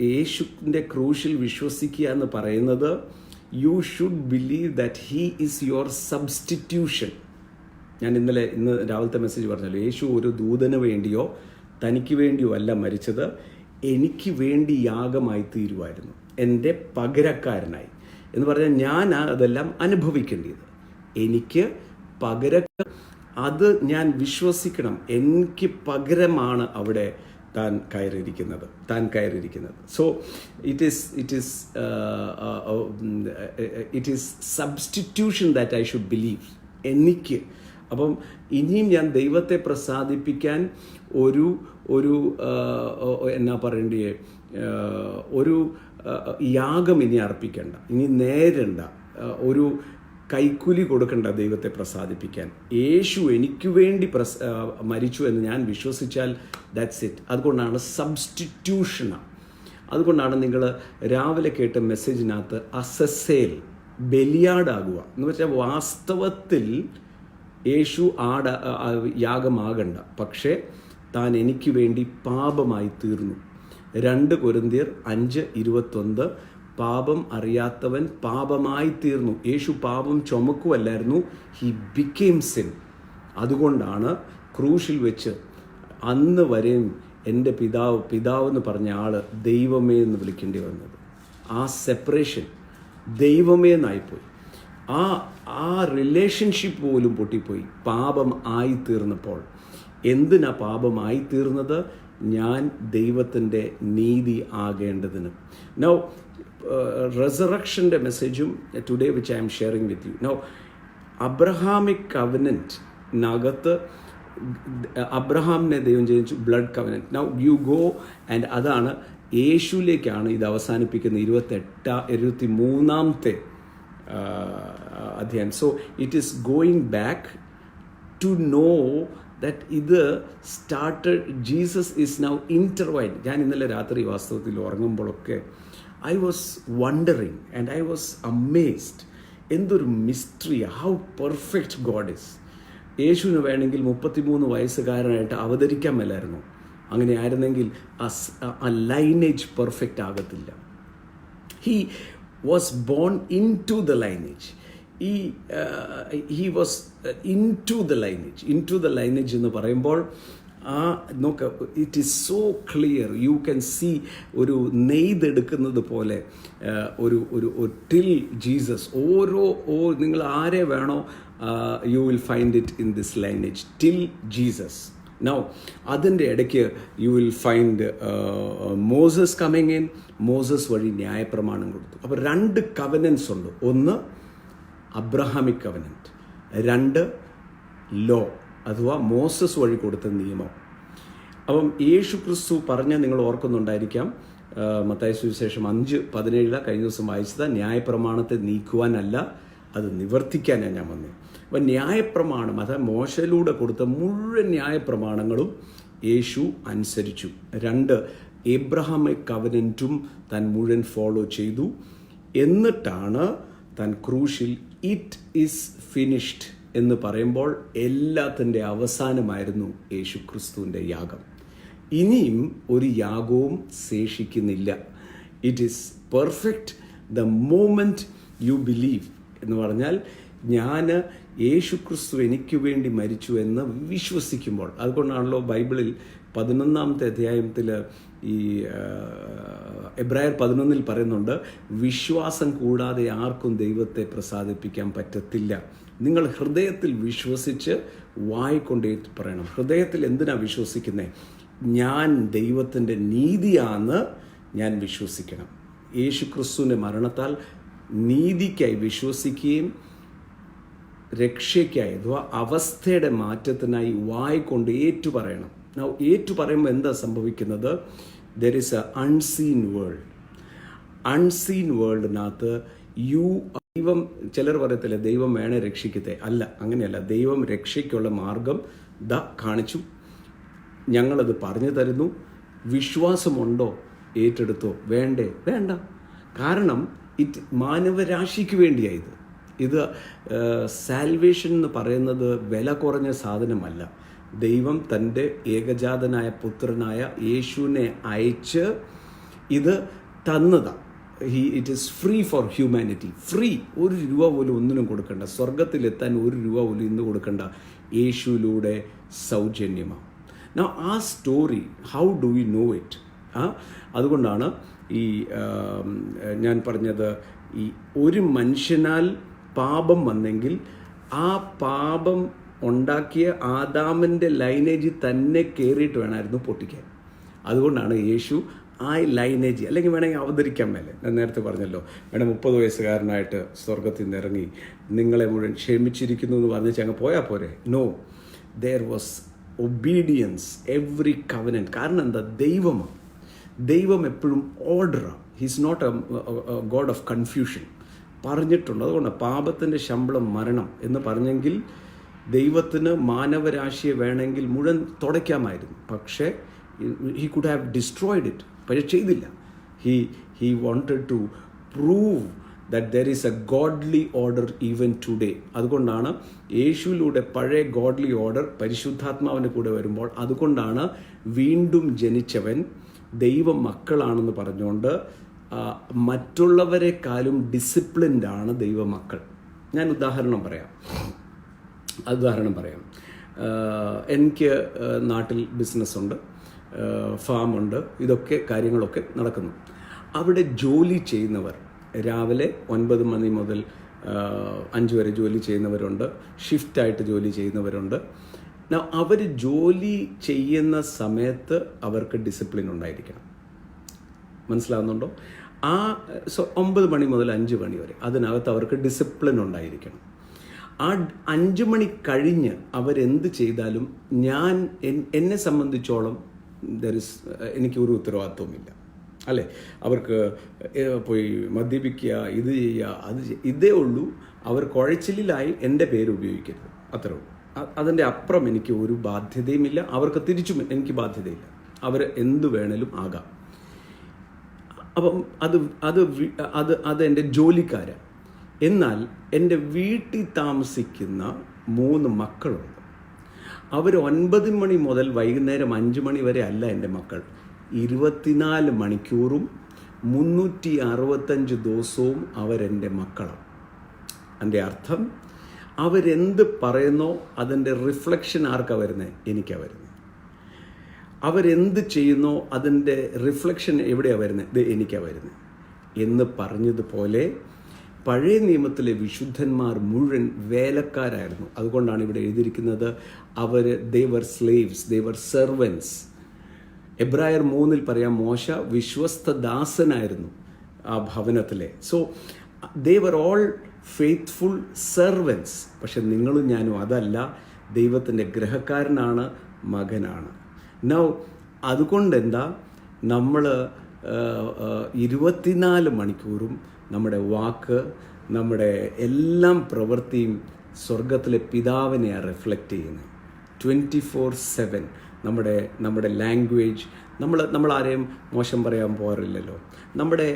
യേശുവിൻ്റെ ക്രൂശിൽ വിശ്വസിക്കുക എന്ന് പറയുന്നത് you should believe that he is your substitution. ഞാൻ ഇന്ന് രാവിലത്തെ മെസ്സേജ് പറഞ്ഞല്ലോ, യേശു ഒരു ദൂതന് വേണ്ടിയോ തനിക്ക് വേണ്ടിയോ അല്ല മരിച്ചത്, എനിക്ക് വേണ്ടി യാഗമായി തീരുമായിരുന്നു, എൻ്റെ പകരക്കാരനായി എന്ന് പറഞ്ഞാൽ ഞാൻ അതെല്ലാം അനുഭവിക്കേണ്ടത്. എനിക്ക് അത് ഞാൻ വിശ്വസിക്കണം. എനിക്ക് പകരമാണ് അവിടെ താൻ കയറിയിരിക്കുന്നത്. So it is substitution that I should believe. എനിക്ക് അപ്പം ഇനിയും ഞാൻ ദൈവത്തെ പ്രസാദിപ്പിക്കാൻ ഒരു എന്നാ പറയണ്ടേ, ഒരു യാഗം ഇനി അർപ്പിക്കേണ്ട, ഇനി നേരണ്ട, ഒരു കൈക്കൂലി കൊടുക്കണ്ട ദൈവത്തെ പ്രസാദിപ്പിക്കാൻ. യേശു എനിക്ക് വേണ്ടി മരിച്ചു എന്ന് ഞാൻ വിശ്വസിച്ചാൽ ദാറ്റ്സ് ഇറ്റ്. അതുകൊണ്ടാണ് സബ്സ്റ്റിറ്റ്യൂഷനാണ്. അതുകൊണ്ടാണ് നിങ്ങൾ രാവിലെ കേട്ട മെസ്സേജിനകത്ത് അസസേൽ, ബലിയാടാകുക എന്ന് വെച്ചാൽ വാസ്തവത്തിൽ യേശു യാഗമാകണ്ട, പക്ഷേ താൻ എനിക്ക് വേണ്ടി പാപമായി തീർന്നു. 2 കൊരിന്ത്യർ 5:21 പാപം അറിയാത്തവൻ പാപമായി തീർന്നു. യേശു പാപം ചുമക്കുവല്ലായിരുന്നു, ഹി ബിക്കേം സിൻ. അതുകൊണ്ടാണ് ക്രൂശിൽ വെച്ച് അന്ന് വരെയും എൻ്റെ പിതാവെന്ന് പറഞ്ഞ ആൾ ദൈവമേ എന്ന് വിളിക്കേണ്ടി വന്നത്. ആ സെപ്പറേഷൻ ദൈവമേ എന്നായിപ്പോയി. ആ റിലേഷൻഷിപ്പ് പോലും പൊട്ടിപ്പോയി പാപം ആയിത്തീർന്നപ്പോൾ. എന്തിനാ പാപമായി തീർന്നത്? ഞാൻ ദൈവത്തിൻ്റെ നീതി ആകേണ്ടതിന്. നൗ resurrectionന്റെ മെസ്സേജും today which I am sharing with you. Now Abrahamic കവനൻറ്റിനകത്ത് അബ്രഹാമിനെ ദൈവം ജനിച്ചു, blood covenant. Now you go and അതാണ് യേശുവിലേക്കാണ് ഇത് അവസാനിപ്പിക്കുന്ന 23-ാമത്തെ അധ്യായം. So it is going back to know that ഇത് started, Jesus is now intertwined. ഞാൻ ഇന്നലെ രാത്രി വാസ്തവത്തിൽ ഉറങ്ങുമ്പോഴൊക്കെ I was wondering and I was amazed. എന്തൊരു mystery, how perfect God is. യേശുവിന് വേണമെങ്കിൽ 33 വയസ്സുകാരനായിട്ട് അവതരിക്കാൻ മേലായിരുന്നു. അങ്ങനെ ആയിരുന്നെങ്കിൽ ആ ലൈനേജ് പെർഫെക്റ്റ് ആകത്തില്ല. He was born into the lineage. he was into the lineage എന്ന് പറയുമ്പോൾ നോക്ക്, it is so clear. You can see ഒരു നെയ്തെടുക്കുന്നത് പോലെ ഒരു ടിൽ ജീസസ്. നിങ്ങൾ ആരെ വേണോ you will find it in this lineage till Jesus. Now അതിൻ്റെ ഇടയ്ക്ക് you will find Moses coming in. Moses വഴി ന്യായപ്രമാണം കൊടുത്തു. അപ്പോൾ 2 കവനൻസ് ഉണ്ട്. ഒന്ന് അബ്രഹാമിക് കവനൻറ്റ്, 2 ലോ അഥവാ മോസസ് വഴി കൊടുത്ത നിയമം. അപ്പം യേശു ക്രിസ്തു പറഞ്ഞ നിങ്ങൾ ഓർക്കുന്നുണ്ടായിരിക്കാം, മത്തായി സുവിശേഷം 5:17 കഴിഞ്ഞ ദിവസം വായിച്ചത്, ന്യായപ്രമാണത്തെ നീക്കുവാനല്ല അത് നിവർത്തിക്കാനാണ് ഞാൻ വന്നത്. അപ്പം ന്യായപ്രമാണം, അതായത് മോശയിലൂടെ കൊടുത്ത മുഴുവൻ ന്യായപ്രമാണങ്ങളും യേശു അനുസരിച്ചു. 2 എബ്രഹാമിക് കവനൻറ്റും താൻ മുഴുവൻ ഫോളോ ചെയ്തു. എന്നിട്ടാണ് താൻ ക്രൂശിൽ ഇറ്റ് ഈസ് ഫിനിഷ്ഡ് എന്ന് പറയുമ്പോൾ എല്ലാത്തിൻ്റെ അവസാനമായിരുന്നു യേശു ക്രിസ്തുവിൻ്റെ യാഗം. ഇനിയും ഒരു യാഗവും ശേഷിക്കുന്നില്ല. It is perfect the moment you believe എന്ന് പറഞ്ഞാൽ ഞാൻ യേശു ക്രിസ്തു എനിക്ക് വേണ്ടി മരിച്ചു എന്ന് വിശ്വസിക്കുമ്പോൾ. അതുകൊണ്ടാണല്ലോ ബൈബിളിൽ 11-ാമത്തെ അധ്യായത്തിൽ ഈ എബ്രായർ 11 പറയുന്നുണ്ട്, വിശ്വാസം കൂടാതെ ആർക്കും ദൈവത്തെ പ്രസാദിപ്പിക്കാൻ പറ്റത്തില്ല. നിങ്ങൾ ഹൃദയത്തിൽ വിശ്വസിച്ച് വായിക്കൊണ്ട് പറയണം. ഹൃദയത്തിൽ എന്തിനാണ് വിശ്വസിക്കുന്നത്? ഞാൻ ദൈവത്തിൻ്റെ നീതിയാണെന്ന് ഞാൻ വിശ്വസിക്കണം. യേശു ക്രിസ്തുവിൻ്റെ മരണത്താൽ നീതിക്കായി വിശ്വസിക്കുകയും രക്ഷയ്ക്കായി അഥവാ അവസ്ഥയുടെ മാറ്റത്തിനായി വായിക്കൊണ്ട് ഏറ്റുപറയണം. ഏറ്റുപറയുമ്പോൾ എന്താ സംഭവിക്കുന്നത്? There is a unseen world. Unseen വേൾഡിനകത്ത് ദൈവം, ചിലർ പറയത്തില്ല ദൈവം വേണേ രക്ഷിക്കത്തെ. അല്ല, അങ്ങനെയല്ല. ദൈവം രക്ഷയ്ക്കുള്ള മാർഗം കാണിച്ചു, ഞങ്ങളത് പറഞ്ഞു തരുന്നു. വിശ്വാസമുണ്ടോ? ഏറ്റെടുത്തോ? വേണ്ടേ? വേണ്ട. കാരണം മാനവരാശിക്ക് വേണ്ടിയായത്. ഇത് സാൽവേഷൻ എന്ന് പറയുന്നത് വില കുറഞ്ഞ സാധനമല്ല. ദൈവം തൻ്റെ ഏകജാതനായ പുത്രനായ യേശുവിനെ അയച്ച് ഇത് തന്നതാണ്. It is free for humanity. Free. $1 പോലും ഒന്നിനും കൊടുക്കണ്ട. സ്വർഗത്തിലെത്താൻ $1 പോലും ഇന്ന് കൊടുക്കണ്ട. യേശുവിലൂടെ സൗജന്യമാണ്. ആ story, how do we know it? അതുകൊണ്ടാണ് ഈ ഞാൻ പറഞ്ഞത്, ഈ ഒരു മനുഷ്യനാൽ പാപം വന്നെങ്കിൽ ആ പാപം ഉണ്ടാക്കിയ ആദാമിൻ്റെ ലൈനേജ് തന്നെ കയറിയിട്ട് വേണമായിരുന്നു പൊട്ടിക്കാൻ. അതുകൊണ്ടാണ് യേശു ആ ലൈനേജ്, അല്ലെങ്കിൽ വേണമെങ്കിൽ അവതരിക്കാൻ മേലെ, ഞാൻ നേരത്തെ പറഞ്ഞല്ലോ, വേണം 30 വയസ്സുകാരനായിട്ട് സ്വർഗത്തിൽ നിന്ന് ഇറങ്ങി നിങ്ങളെ മുഴുവൻ ക്ഷമിച്ചിരിക്കുന്നു എന്ന് പറഞ്ഞ് അങ്ങ് പോയാൽ പോരെ? No, there was obedience every covenant. കാരണം എന്താ? ദൈവമാണ്. ദൈവം എപ്പോഴും ഓർഡറാണ്. He's not a God of confusion. പറഞ്ഞിട്ടുണ്ട്. അതുകൊണ്ട് പാപത്തിൻ്റെ ശമ്പളം മരണം എന്ന് പറഞ്ഞെങ്കിൽ ദൈവത്തിന് മാനവരാശിയെ വേണമെങ്കിൽ മുഴുവൻ തുടയ്ക്കാമായിരുന്നു. പക്ഷേ he could have destroyed it. പക്ഷേ ചെയ്തില്ല. He wanted to prove that there is a godly order even today. അതുകൊണ്ടാണ് യേശുവിലൂടെ പഴയ ഗോഡ്ലി ഓർഡർ പരിശുദ്ധാത്മാവിൻ്റെ കൂടെ വരുമ്പോൾ, അതുകൊണ്ടാണ് വീണ്ടും ജനിച്ചവൻ ദൈവ മക്കളാണെന്ന് പറഞ്ഞുകൊണ്ട് മറ്റുള്ളവരെക്കാളും ഡിസിപ്ലിൻഡ് ആണ് ദൈവമക്കൾ. ഞാൻ ഉദാഹരണം പറയാം. എനിക്ക് നാട്ടിൽ ബിസിനസ്സുണ്ട്, ഫാമുണ്ട്, ഇതൊക്കെ കാര്യങ്ങളൊക്കെ നടക്കുന്നു. അവിടെ ജോലി ചെയ്യുന്നവർ രാവിലെ 9 മണി മുതൽ 5 വരെ ജോലി ചെയ്യുന്നവരുണ്ട്, ഷിഫ്റ്റായിട്ട് ജോലി ചെയ്യുന്നവരുണ്ട്. അവർ ജോലി ചെയ്യുന്ന സമയത്ത് അവർക്ക് ഡിസിപ്ലിൻ ഉണ്ടായിരിക്കണം. മനസ്സിലാവുന്നുണ്ടോ? 9 മണി മുതൽ 5 മണി വരെ അതിനകത്ത് അവർക്ക് ഡിസിപ്ലിൻ ഉണ്ടായിരിക്കണം. ആ 5 മണി കഴിഞ്ഞ് അവരെന്ത് ചെയ്താലും എന്നെ സംബന്ധിച്ചോളം എനിക്കൊരു ഉത്തരവാദിത്വമില്ല, അല്ലേ? അവർക്ക് പോയി മദ്യപിക്കുക, ഇത് ചെയ്യുക, ഇതേ ഉള്ളൂ. അവർ കുഴച്ചിലായി എൻ്റെ പേര് ഉപയോഗിക്കരുത്, അത്രേ ഉള്ളൂ. അതിൻ്റെ അപ്പുറം എനിക്ക് ഒരു ബാധ്യതയുമില്ല. അവർക്ക് തിരിച്ചും എനിക്ക് ബാധ്യതയില്ല. അവർ എന്ത് വേണേലും ആകാം. അപ്പം അത് എൻ്റെ ജോലിക്കാരാണ്. എന്നാൽ എൻ്റെ വീട്ടിൽ താമസിക്കുന്ന 3 മക്കളുണ്ട്. അവർ 9 മണി മുതൽ വൈകുന്നേരം 5 മണി വരെ അല്ല എൻ്റെ മക്കൾ. 24 മണിക്കൂറും 365 ദിവസവും അവരെൻ്റെ മക്കളാണ്. എൻ്റെ അർത്ഥം, അവരെന്ത് പറയുന്നോ അതിൻ്റെ റിഫ്ലക്ഷൻ ആർക്കാണ് വരുന്നത്? എനിക്കാണ് വരുന്നത്. അവരെന്ത് ചെയ്യുന്നോ അതിൻ്റെ റിഫ്ലക്ഷൻ എവിടെയാണ് വരുന്നത്? എനിക്കാണ് വരുന്നത്. എന്ന് പറഞ്ഞതുപോലെ പഴയ നിയമത്തിലെ വിശുദ്ധന്മാർ മുഴുവൻ വേലക്കാരായിരുന്നു. അതുകൊണ്ടാണ് ഇവിടെ എഴുതിയിരിക്കുന്നത്, they were slaves, they were servants. എബ്രായർ 3 പറയാം, മോശ വിശ്വസ്ത ദാസനായിരുന്നു ആ ഭവനത്തിലെ. So they were all faithful servants. പക്ഷെ നിങ്ങളും ഞാനും അതല്ല. ദൈവത്തിൻ്റെ ഗൃഹക്കാരനാണ്, മകനാണ്. അതുകൊണ്ട് എന്താ, നമ്മൾ 24 മണിക്കൂറും നമ്മുടെ വാക്ക്, നമ്മുടെ എല്ലാം പ്രവൃത്തിയും സ്വർഗത്തിലെ പിതാവിനെയാണ് റിഫ്ലക്റ്റ് ചെയ്യുന്നത്. 24/7 നമ്മുടെ ലാംഗ്വേജ്, നമ്മൾ ആരെയും മോശം പറയാൻ പോകാറില്ലല്ലോ. നമ്മുടെ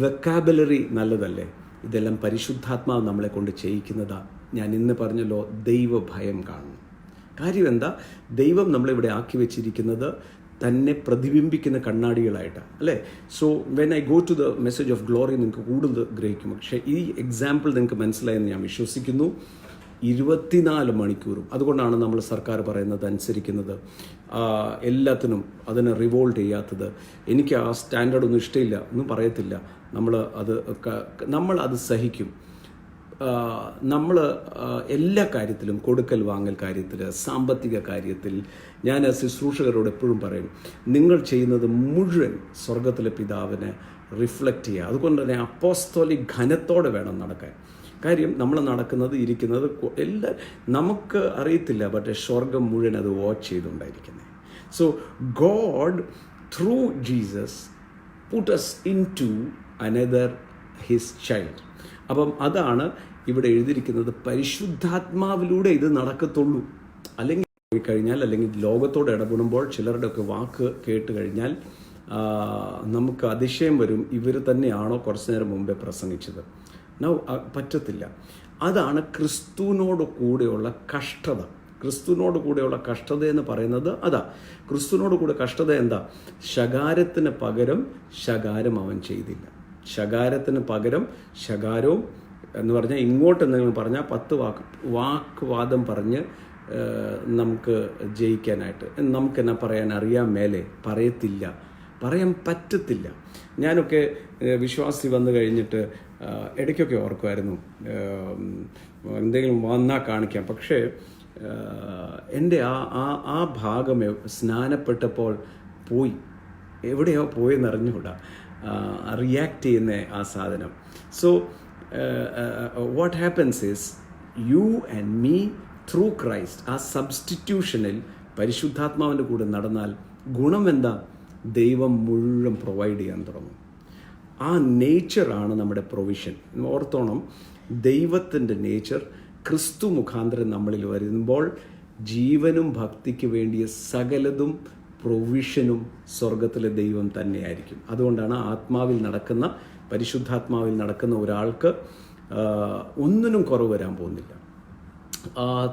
വെക്കാബുലറി നല്ലതല്ലേ? ഇതെല്ലാം പരിശുദ്ധാത്മാവ് നമ്മളെ കൊണ്ട് ചെയ്യിക്കുന്നതാണ്. ഞാൻ ഇന്ന് പറഞ്ഞല്ലോ, ദൈവഭയം കാണണം. കാര്യം എന്താ? ദൈവം നമ്മളിവിടെ ആക്കി വെച്ചിരിക്കുന്നത് തന്നെ പ്രതിബിംബിക്കുന്ന കണ്ണാടികളായിട്ടാണ്, അല്ലേ? So when I go to the message of glory നിങ്ങൾക്ക് കൂടുതൽ ഗ്രഹിക്കും. പക്ഷേ ഈ എക്സാമ്പിൾ നിങ്ങൾക്ക് മനസ്സിലായെന്ന് ഞാൻ വിശ്വസിക്കുന്നു. 24 മണിക്കൂറും അതുകൊണ്ടാണ് നമ്മൾ സർക്കാർ പറയുന്നത് അനുസരിക്കുന്നത്, എല്ലാത്തിനും അതിനെ റിവോൾട്ട് ചെയ്യാത്തത്. എനിക്ക് ആ സ്റ്റാൻഡേർഡൊന്നും ഇഷ്ടമില്ല ഒന്നും പറയത്തില്ല. നമ്മൾ അത് സഹിക്കും. നമ്മൾ എല്ലാ കാര്യത്തിലും, കൊടുക്കൽ വാങ്ങൽ കാര്യത്തിൽ, സാമ്പത്തിക കാര്യത്തിൽ, ഞാൻ ശുശ്രൂഷകരോട് എപ്പോഴും പറയും, നിങ്ങൾ ചെയ്യുന്നത് മുഴുവൻ സ്വർഗത്തിലെ പിതാവിനെ റിഫ്ലക്റ്റ് ചെയ്യുക. അതുകൊണ്ട് തന്നെ അപ്പോസ്തോലിക് ഘനത്തോടെ വേണം നടക്കാൻ. കാര്യം നമ്മൾ നടക്കുന്നത്, ഇരിക്കുന്നത് എല്ലാം നമുക്ക് അറിയത്തില്ല, പക്ഷേ സ്വർഗം മുഴുവൻ അത് വാച്ച് ചെയ്തുകൊണ്ടായിരിക്കുന്നത്. So God through Jesus put us into another his child. അപ്പം അതാണ് ഇവിടെ എഴുതിയിരിക്കുന്നത്. പരിശുദ്ധാത്മാവിലൂടെ ഇത് നടക്കത്തുള്ളൂ. അല്ലെങ്കിൽ പോയി കഴിഞ്ഞാൽ, അല്ലെങ്കിൽ ലോകത്തോട് ഇടപെടുമ്പോൾ ചിലരുടെയൊക്കെ വാക്ക് കേട്ട് കഴിഞ്ഞാൽ നമുക്ക് അതിശയം വരും, ഇവർ തന്നെയാണോ കുറച്ചു നേരം മുമ്പേ പ്രസംഗിച്ചത്? പറ്റത്തില്ല. അതാണ് ക്രിസ്തുവിനോട് കൂടെയുള്ള കഷ്ടത. ക്രിസ്തുവിനോട് കൂടെയുള്ള കഷ്ടത എന്ന് പറയുന്നത് അതാ. ക്രിസ്തുവിനോട് കൂടെ കഷ്ടത എന്താ? ശകാരത്തിന് പകരം ശകാരം അവൻ ചെയ്തില്ല. ശകാരത്തിന് പകരം ശകാരവും എന്ന് പറഞ്ഞാൽ, ഇങ്ങോട്ട് എന്തെങ്കിലും പറഞ്ഞാൽ 10 വാക്വാദം പറഞ്ഞ് നമുക്ക് ജയിക്കാനായിട്ട് നമുക്കെന്നാ പറയാൻ അറിയാൻ മേലെ പറയത്തില്ല, പറയാൻ പറ്റത്തില്ല. ഞാനൊക്കെ വിശ്വാസി വന്നു കഴിഞ്ഞിട്ട് ഇടയ്ക്കൊക്കെ ഓർക്കുമായിരുന്നു, എന്തെങ്കിലും വന്നാൽ കാണിക്കാം. പക്ഷേ എൻ്റെ ആ ഭാഗം സ്നാനപ്പെട്ടപ്പോൾ പോയി, എവിടെയോ പോയെന്ന് അറിഞ്ഞുകൂടാ, റിയാക്ട് ചെയ്യുന്ന ആ സാധനം. So what happens is you and me through Christ, ആ സബ്സ്റ്റിറ്റ്യൂഷനിൽ പരിശുദ്ധാത്മാവിൻ്റെ കൂടെ നടന്നാൽ ഗുണം എന്താ? ദൈവം മുഴുവൻ പ്രൊവൈഡ് ചെയ്യാൻ തുടങ്ങും. ആ നേച്ചറാണ് നമ്മുടെ പ്രൊവിഷൻ. ഓർത്തോണം, ദൈവത്തിൻ്റെ നേച്ചർ ക്രിസ്തു മുഖാന്തരം നമ്മളിൽ വരുമ്പോൾ ജീവനും ഭക്തിക്ക് വേണ്ടിയ സകലതും പ്രൊവിഷനും സ്വർഗത്തിലെ ദൈവം തന്നെയായിരിക്കും. അതുകൊണ്ടാണ് ആത്മാവിൽ നടക്കുന്ന, പരിശുദ്ധാത്മാവിൽ നടക്കുന്ന ഒരാൾക്ക് ഒന്നിനും കുറവ് വരാൻ പോകുന്നില്ല.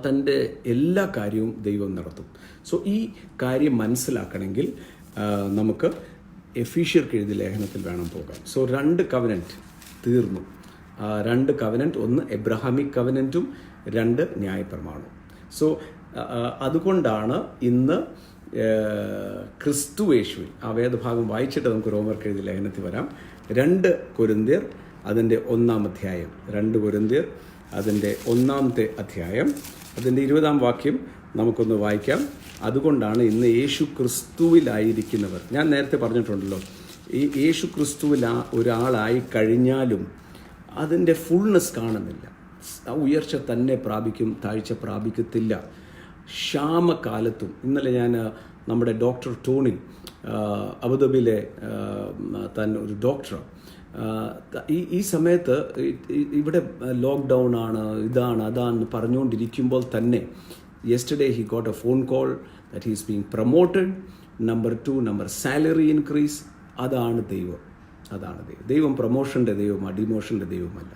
തൻ്റെ എല്ലാ കാര്യവും ദൈവം നടത്തും. സോ ഈ കാര്യം മനസ്സിലാക്കണമെങ്കിൽ നമുക്ക് എഫീഷ്യർക്ക് എഴുതിയ ലേഖനത്തിൽ വേണം പോകാൻ. സോ 2 കവനൻറ്റ് തീർന്നു. 2 കവനൻറ്റ്, ഒന്ന് എബ്രഹാമിക് കവനൻറ്റും 2 ന്യായപ്രമാണവും. സോ അതുകൊണ്ടാണ് ഇന്ന് ക്രിസ്തുയേശുവിൽ, ആ വേദഭാഗം വായിച്ചിട്ട് നമുക്ക് റോമർക്ക് എഴുതിയ ലേഖനത്തിൽ വരാം. 2 കൊരിന്ത്യർ അതിൻ്റെ 1-ാം അധ്യായം, 2 കൊരിന്ത്യർ അതിൻ്റെ 1-ാമത്തെ അധ്യായം, അതിൻ്റെ 20-ാം വാക്യം നമുക്കൊന്ന് വായിക്കാം. അതുകൊണ്ടാണ് ഇന്ന് യേശു ക്രിസ്തുവിലായിരിക്കുന്നവർ, ഞാൻ നേരത്തെ പറഞ്ഞിട്ടുണ്ടല്ലോ, ഈ യേശു ക്രിസ്തുവിൽ ഒരാളായി കഴിഞ്ഞാലും അതിൻ്റെ ഫുൾനെസ് കാണുന്നില്ല. ഉയർച്ച തന്നെ പ്രാപിക്കും, താഴ്ച പ്രാപിക്കത്തില്ല. ക്ഷാമകാലത്തും, ഇന്നലെ ഞാൻ നമ്മുടെ ഡോക്ടർ ടോണി, അബുദാബിയിലെ ഒരു ഡോക്ടർ, ഈ സമയത്ത് ഇവിടെ ലോക്ക്ഡൗൺ ആണ്, ഇതാണ് അതാണെന്ന് പറഞ്ഞുകൊണ്ടിരിക്കുമ്പോൾ തന്നെ yesterday he got a phone call that he is being promoted. Number 2, salary increase. അതാണ് ദൈവം. ദൈവം പ്രൊമോഷൻ്റെ ദൈവമാണ്, ഡിമോഷൻ്റെ ദൈവമല്ല.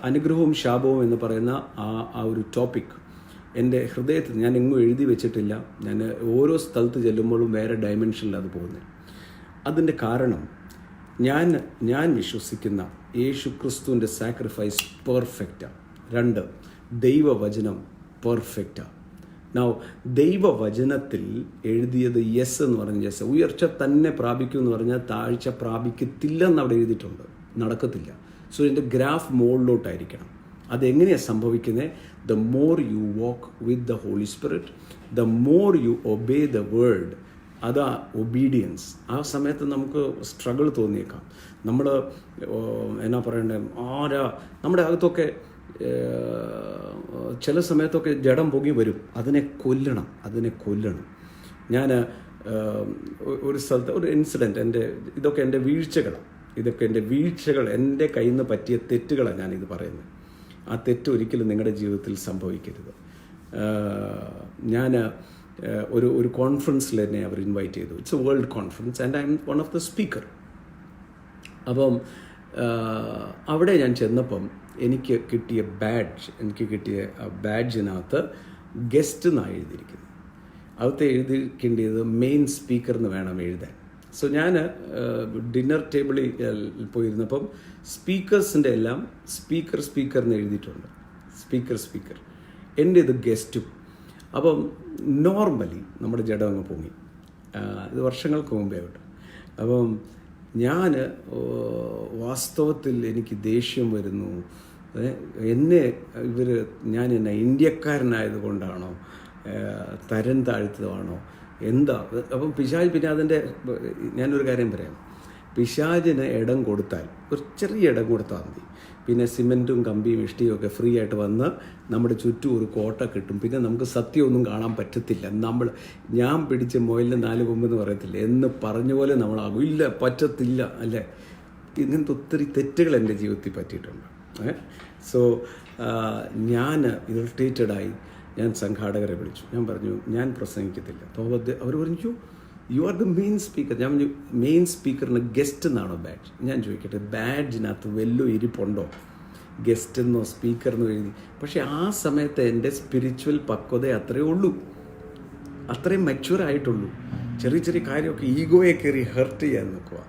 അനുഗ്രഹവും ശാപവും എന്ന് പറയുന്ന ആ ഒരു ടോപ്പിക് എൻ്റെ ഹൃദയത്തിൽ ഞാൻ എങ്ങും എഴുതി വെച്ചിട്ടില്ല. ഞാൻ ഓരോ സ്ഥലത്ത് ചെല്ലുമ്പോഴും വേറെ ഡയമെൻഷനിൽ അത് പോകുന്നത്. അതിൻ്റെ കാരണം ഞാൻ വിശ്വസിക്കുന്ന യേശു ക്രിസ്തുവിൻ്റെ സാക്രിഫൈസ് പെർഫെക്റ്റാണ്. 2, ദൈവവചനം പെർഫെക്റ്റാണ്. നൗ ദൈവവചനത്തിൽ എഴുതിയത് യെസ് എന്ന് പറഞ്ഞ യെസ്, ഉയർച്ച തന്നെ പ്രാപിക്കും എന്ന് പറഞ്ഞാൽ താഴ്ച പ്രാപിക്കത്തില്ലെന്ന് അവിടെ എഴുതിയിട്ടുണ്ട്, നടക്കത്തില്ല. സോ ഇതിൻ്റെ ഗ്രാഫ് മുകളിലോട്ടായിരിക്കണം. അതെങ്ങനെയാണ് സംഭവിക്കുന്നത്? The more you walk with the Holy Spirit, the more you obey the word, അതാ ഒബീഡിയൻസ്. ആ സമയത്ത് നമുക്ക് സ്ട്രഗിൾ തോന്നിയേക്കാം. നമ്മൾ എന്നാ പറയണ്ടേ, നമ്മുടെ അകത്തൊക്കെ ചില സമയത്തൊക്കെ ജഡം പൊങ്ങി വരും. അതിനെ കൊല്ലണം. ഞാൻ ഒരു സ്ഥലത്ത് ഒരു ഇൻസിഡൻറ്റ്, ഇതൊക്കെ എൻ്റെ വീഴ്ചകൾ, എൻ്റെ കയ്യിൽ നിന്ന് പറ്റിയ തെറ്റുകളാണ് ഞാനിത് പറയുന്നത്. ആ തെറ്റ് ഒരിക്കലും നിങ്ങളുടെ ജീവിതത്തിൽ സംഭവിക്കരുത്. ഞാൻ ഒരു കോൺഫറൻസിൽ എന്നെ അവർ ഇൻവൈറ്റ് ചെയ്തു. It's A world conference and I M one of the speaker. അപ്പം അവിടെ ഞാൻ ചെന്നപ്പം എനിക്ക് കിട്ടിയ ബാഡ്ജിനകത്ത് ഗസ്റ്റ് എന്നാണ് എഴുതിയിരിക്കുന്നത്. അകത്ത് എഴുതിക്കേണ്ടത് മെയിൻ സ്പീക്കർ എന്ന് വേണം എഴുതാൻ. സോ ഞാൻ ഡിന്നർ ടേബിളിൽ പോയിരുന്നപ്പം സ്പീക്കേഴ്സിൻ്റെ എല്ലാം സ്പീക്കർ എന്ന് എഴുതിയിട്ടുണ്ട്. സ്പീക്കർ എൻ്റെ ഇത് ഗസ്റ്റും. അപ്പം നോർമലി നമ്മുടെ ജഡം അങ്ങ് പൊങ്ങി. ഇത് വർഷങ്ങൾക്ക് മുമ്പേ കേട്ടോ. അപ്പം ഞാൻ വാസ്തവത്തിൽ എനിക്ക് ദേഷ്യം വരുന്നു. ഞാൻ ഇന്ത്യക്കാരനായത് കൊണ്ടാണോ, തരം താഴ്ത്തതാണോ, എന്താ? അപ്പം പിശാച് പിന്നെ അതിൻ്റെ ഞാനൊരു കാര്യം പറയാം. പിശാചിന് ഇടം കൊടുത്താൽ, ഒരു ചെറിയ ഇടം കൊടുത്താൽ മതി, പിന്നെ സിമെൻറ്റും കമ്പിയും ഇഷ്ടിയും ഒക്കെ ഫ്രീ ആയിട്ട് വന്ന് നമ്മുടെ ചുറ്റും ഒരു കോട്ട കിട്ടും. പിന്നെ നമുക്ക് സത്യമൊന്നും കാണാൻ പറ്റത്തില്ല. ഞാൻ പിടിച്ച മുയലിന് 4 കൊമ്പെന്ന് പറയത്തില്ല എന്ന് പറഞ്ഞ പോലെ നമ്മളാകും. ഇല്ല, പറ്റത്തില്ല, അല്ലേ? ഇങ്ങനത്തെ ഒത്തിരി തെറ്റുകൾ എൻ്റെ ജീവിതത്തിൽ പറ്റിയിട്ടുണ്ട്. സോ ഞാൻ ഇറിറ്റേറ്റഡായി. ഞാൻ സംഘാടകരെ വിളിച്ചു. ഞാൻ പറഞ്ഞു, ഞാൻ പ്രസംഗിക്കത്തില്ല. അപ്പോൾ അവർ പറഞ്ഞു, U are the main speaker. ഞാൻ പറഞ്ഞു, മെയിൻ സ്പീക്കറിന് ഗസ്റ്റ് എന്നാണോ ബാഡ്ജ്? ഞാൻ ചോദിക്കട്ടെ, ബാഡ്ജിനകത്ത് വല്ലതും ഇരിപ്പുണ്ടോ? ഗസ്റ്റ് എന്നോ സ്പീക്കർ എന്നോ എഴുതി. പക്ഷേ ആ സമയത്ത് എൻ്റെ സ്പിരിച്വൽ പക്വത അത്രയേ ഉള്ളൂ, അത്രയും മച്യൂറായിട്ടുള്ളൂ. ചെറിയ ചെറിയ കാര്യമൊക്കെ ഈഗോയെ കയറി ഹെർട്ട് ചെയ്യാൻ നിൽക്കുക.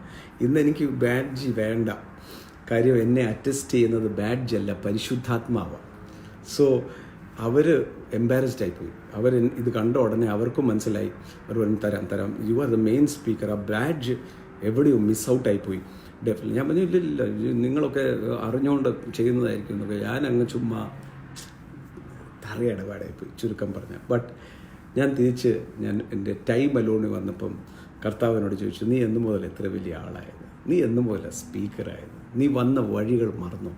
ഇന്ന് എനിക്ക് ബാഡ്ജ് വേണ്ട. കാര്യം എന്നെ അറ്റസ്റ്റ് ചെയ്യുന്നത് ബാഡ്ജല്ല, പരിശുദ്ധാത്മാവാണ്. സോ അവർ എംബാരസ്ഡ് ആയിപ്പോയി. ഇത് കണ്ട ഉടനെ അവർക്കും മനസ്സിലായി. അവർ പറഞ്ഞു, തരാം, U are the main speaker. ആ ബാഡ്ജ് എവിടെയോ മിസ് ഔട്ട് ആയിപ്പോയി. ഡെഫിനറ്റ്ലി. ഞാൻ പറഞ്ഞു, ഇല്ല, നിങ്ങളൊക്കെ അറിഞ്ഞുകൊണ്ട് ചെയ്യുന്നതായിരിക്കും എന്നൊക്കെ. ഞാൻ അങ്ങ് ചുമ്മാ തറയിടപാടായിപ്പോയി, ചുരുക്കം പറഞ്ഞാൽ. ബട്ട് ഞാൻ എൻ്റെ ടൈം അലോണിൽ വന്നപ്പം കർത്താവിനോട് ചോദിച്ചു, നീ എന്ന് മുതൽ എത്ര വലിയ ആളായത്? നീ എന്ന് മുതലാണ് സ്പീക്കറായത്? നീ വന്ന വഴികൾ മറന്നു?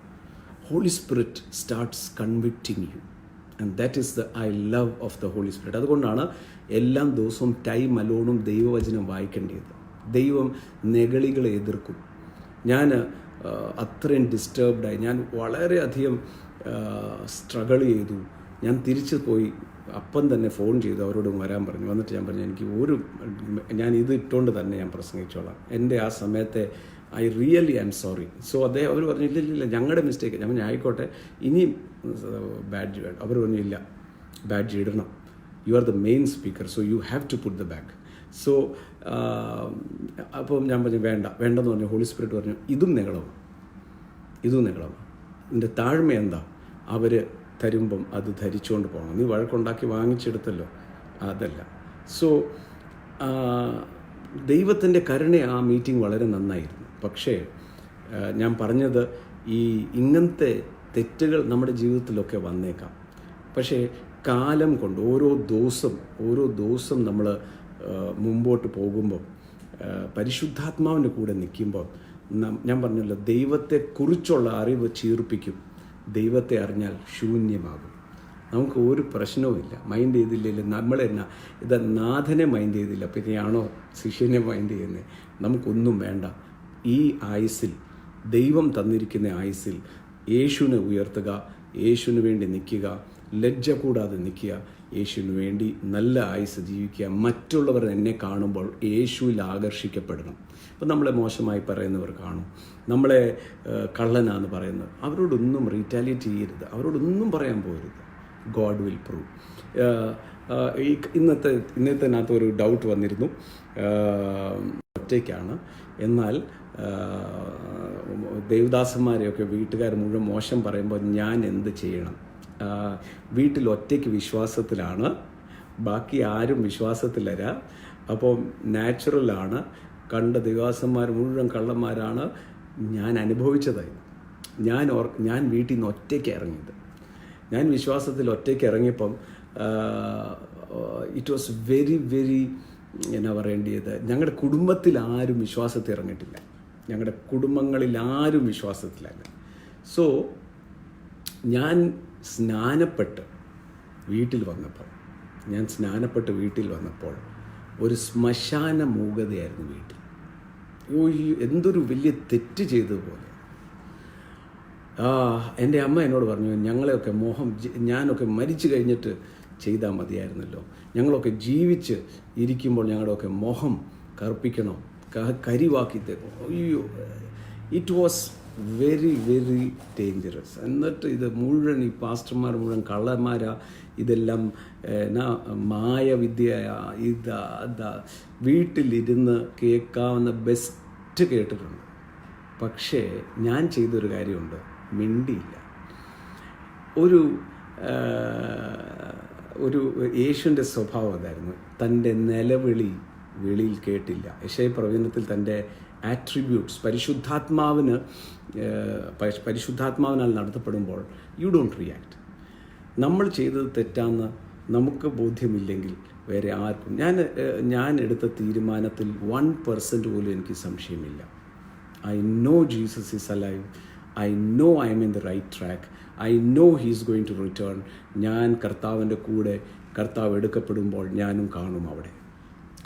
Holy Spirit starts convicting you. And that is I love of the Holy Spirit. അതുകൊണ്ടാണ് എല്ലാ ദിവസവും ടൈം അലോണും ദൈവവചനം വായിക്കേണ്ടത്. ദൈവം നെഗളികളെ എതിർക്കും. ഞാൻ അത്രയും ഡിസ്റ്റർബ്ഡായി. ഞാൻ വളരെയധികം സ്ട്രഗിൾ ചെയ്തു. ഞാൻ തിരിച്ചു പോയി അപ്പം തന്നെ ഫോൺ ചെയ്തു, അവരോട് വരാൻ പറഞ്ഞു. വന്നിട്ട് ഞാൻ പറഞ്ഞു, ഞാൻ ഇത് ഇട്ടുകൊണ്ട് തന്നെ ഞാൻ പ്രസംഗിച്ചോളാം. എൻ്റെ ആ സമയത്തെ I really I am sorry. So അവർ പറഞ്ഞു, ഇല്ല, ഞങ്ങളുടെ മിസ്റ്റേക്ക്. ഞാൻ ആയിക്കോട്ടെ, ഇനിയും ബാഡ്ജ് വേണം. അവർ പറഞ്ഞു, ഇല്ല, ബാഡ്ജ് ഇടണം. You are the main speaker, so you have to put the back. So അപ്പം ഞാൻ പറഞ്ഞു, വേണ്ടെന്ന് പറഞ്ഞു. ഹോളി സ്പിരിറ്റ് പറഞ്ഞു, ഇതും നിങ്ങളാണ്. ഇതിൻ്റെ താഴ്മ എന്താ? അവർ തരുമ്പം അത് ധരിച്ചുകൊണ്ട് പോകണം. നീ വഴക്കുണ്ടാക്കി വാങ്ങിച്ചെടുത്തല്ലോ, അതല്ല. സോ ദൈവത്തിൻ്റെ കരുണ ആ മീറ്റിംഗ് വളരെ നന്നായിരുന്നു. പക്ഷേ ഞാൻ പറഞ്ഞത്, ഇങ്ങനത്തെ തെറ്റുകൾ നമ്മുടെ ജീവിതത്തിലൊക്കെ വന്നേക്കാം. പക്ഷേ കാലം കൊണ്ട് ഓരോ ദിവസം നമ്മൾ മുമ്പോട്ട് പോകുമ്പോൾ, പരിശുദ്ധാത്മാവിൻ്റെ കൂടെ നിൽക്കുമ്പോൾ, ഞാൻ പറഞ്ഞല്ലോ, ദൈവത്തെക്കുറിച്ചുള്ള അറിവ് ചീർപ്പിക്കും. ദൈവത്തെ അറിഞ്ഞാൽ ശൂന്യമാകും. നമുക്ക് ഒരു പ്രശ്നവുമില്ല. മൈൻഡ് ചെയ്തില്ലെങ്കിൽ നമ്മളെന്നാ നാഥനെ മൈൻഡ് ചെയ്തില്ല, പിന്നെയാണോ ശിഷ്യനെ മൈൻഡ് ചെയ്യുന്നത്? നമുക്കൊന്നും വേണ്ട. ഈ ആയുസ്സിൽ, ദൈവം തന്നിരിക്കുന്ന ആയുസ്സിൽ യേശുവിനെ ഉയർത്തുക, യേശുവിന് വേണ്ടി നിൽക്കുക, ലജ്ജ കൂടാതെ നിൽക്കുക, യേശുവിന് വേണ്ടി നല്ല ആയുസ് ജീവിക്കുക. മറ്റുള്ളവർ എന്നെ കാണുമ്പോൾ യേശുവിൽ ആകർഷിക്കപ്പെടണം. ഇപ്പം നമ്മളെ മോശമായി പറയുന്നവർ കാണും, നമ്മളെ കള്ളനാന്ന് പറയുന്നവർ, അവരോടൊന്നും റീറ്റാലിയേറ്റ് ചെയ്യരുത്, അവരോടൊന്നും പറയാൻ പോകരുത്. God will prove. ഇന്നത്തെ ഒരു ഡൗട്ട് വന്നിരുന്നു. ഒറ്റയ്ക്കാണ്, എന്നാൽ ദേവദാസന്മാരെയൊക്കെ വീട്ടുകാർ മുഴുവൻ മോശം പറയുമ്പോൾ ഞാൻ എന്ത് ചെയ്യണം? വീട്ടിൽ ഒറ്റയ്ക്ക് വിശ്വാസത്തിലാണ്, ബാക്കി ആരും വിശ്വാസത്തിലല്ല. അപ്പോൾ നാച്ചുറലാണ്. കണ്ട ദേവദാസന്മാർ മുഴുവൻ കള്ളന്മാരാണ്. ഞാൻ അനുഭവിച്ചതായി. ഞാൻ വീട്ടിൽ നിന്ന് ഒറ്റയ്ക്ക് ഇറങ്ങിയത്. ഞാൻ വിശ്വാസത്തിൽ ഒറ്റയ്ക്ക് ഇറങ്ങിയപ്പം ഇറ്റ് വാസ് വെരി എന്നാ പറയേണ്ടത്, ഞങ്ങളുടെ കുടുംബത്തിൽ ആരും വിശ്വാസത്തിൽ ഇറങ്ങിയിട്ടില്ല. ഞങ്ങളുടെ കുടുംബങ്ങളിൽ ആരും വിശ്വാസത്തിലല്ല. സോ ഞാൻ സ്നാനപ്പെട്ട് വീട്ടിൽ വന്നപ്പോൾ ഒരു ശ്മശാന മൂകതയായിരുന്നു വീട്ടിൽ. എന്തൊരു വലിയ തെറ്റ് ചെയ്തതുപോലെ. എൻ്റെ അമ്മ എന്നോട് പറഞ്ഞു, ഞങ്ങളെയൊക്കെ ഞാനൊക്കെ മരിച്ചു കഴിഞ്ഞിട്ട് ചെയ്താൽ മതിയായിരുന്നല്ലോ. ഞങ്ങളൊക്കെ ജീവിച്ച് ഇരിക്കുമ്പോൾ ഞങ്ങളുടെയൊക്കെ മോഹം കറുപ്പിക്കണം, കരിവാക്കി തേക്കും. അയ്യോ, it was very very dangerous. എന്നിട്ട് ഇത് മുഴുവൻ ഈ പാസ്റ്റർമാർ മുഴുവൻ കള്ളന്മാരാ, ഇതെല്ലാം മായവിദ്യ, ഇതാ വീട്ടിലിരുന്ന് കേൾക്കാവുന്ന ബെസ്റ്റ് കേട്ടിട്ടുണ്ട്. പക്ഷേ ഞാൻ ചെയ്തൊരു കാര്യമുണ്ട്, മിണ്ടിയില്ല. ഒരു യേശുവിൻ്റെ സ്വഭാവം അതായിരുന്നു, തൻ്റെ നിലവിളി വെളിയിൽ കേട്ടില്ല. യെശയ്യാ പ്രവചനത്തിൽ തൻ്റെ ആട്രിബ്യൂട്ട്സ് പരിശുദ്ധാത്മാവിനാൽ നടത്തപ്പെടുമ്പോൾ യു ഡോണ്ട് റിയാക്ട്. നമ്മൾ ചെയ്തത് തെറ്റാന്ന് നമുക്ക് ബോധ്യമില്ലെങ്കിൽ വേറെ ആർക്കും, ഞാൻ എടുത്ത തീരുമാനത്തിൽ 1% പോലും എനിക്ക് സംശയമില്ല. I know Jesus is alive, I know I am in the right track, I know he is going to return. ഞാൻ കർത്താവിൻ്റെ കൂടെ, കർത്താവ് എടുക്കപ്പെടുമ്പോൾ ഞാനും കാണും അവിടെ.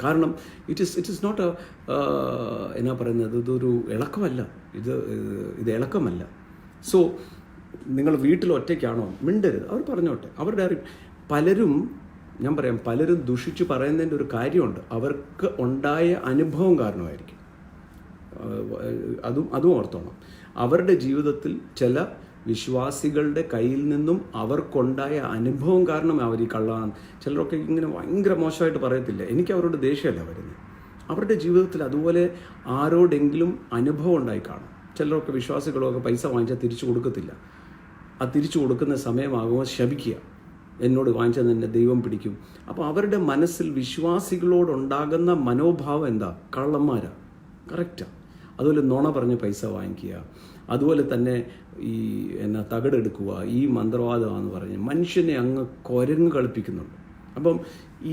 കാരണം ഇറ്റ് ഈസ് നോട്ട് എന്നാ പറയുന്നത്, ഇതൊരു ഇളക്കമല്ല, ഇത് ഇളക്കമല്ല. സോ നിങ്ങൾ വീട്ടിൽ ഒറ്റയ്ക്കാണോ, മിണ്ടരുത്, അവർ പറഞ്ഞോട്ടെ. അവരുടെ പലരും ദുഷിച്ച് പറയുന്നതിൻ്റെ ഒരു കാര്യമുണ്ട്, അവർക്ക് ഉണ്ടായ അനുഭവം കാരണമായിരിക്കും. അതും ഓർത്തോണം. അവരുടെ ജീവിതത്തിൽ ചില വിശ്വാസികളുടെ കയ്യിൽ നിന്നും അവർക്കുണ്ടായ അനുഭവം കാരണം അവർ ഈ കള്ളാണ്. ചിലരൊക്കെ ഇങ്ങനെ ഭയങ്കര മോശമായിട്ട് പറയത്തില്ല, എനിക്ക് അവരോട് ദേഷ്യമല്ല വരുന്നത്. അവരുടെ ജീവിതത്തിൽ അതുപോലെ ആരോടെങ്കിലും അനുഭവം ഉണ്ടായി കാണും. ചിലരൊക്കെ വിശ്വാസികളൊക്കെ പൈസ വാങ്ങിച്ചാൽ തിരിച്ചു കൊടുക്കത്തില്ല. ആ തിരിച്ചു കൊടുക്കുന്ന സമയമാകുമ്പോൾ ശപിക്കുക, എന്നോട് വാങ്ങിച്ചാൽ തന്നെ ദൈവം പിടിക്കും. അപ്പോൾ അവരുടെ മനസ്സിൽ വിശ്വാസികളോടുണ്ടാകുന്ന മനോഭാവം എന്താ, കള്ളന്മാരാ, കറക്റ്റാണ്. അതുപോലെ നുണ പറഞ്ഞ് പൈസ വാങ്ങിക്കുക, അതുപോലെ തന്നെ ഈ തകടെടുക്കുക, ഈ മന്ത്രവാദമാണെന്ന് പറഞ്ഞ് മനുഷ്യനെ അങ്ങ് കുരങ്ങ് കളിപ്പിക്കുന്നുണ്ട്. അപ്പം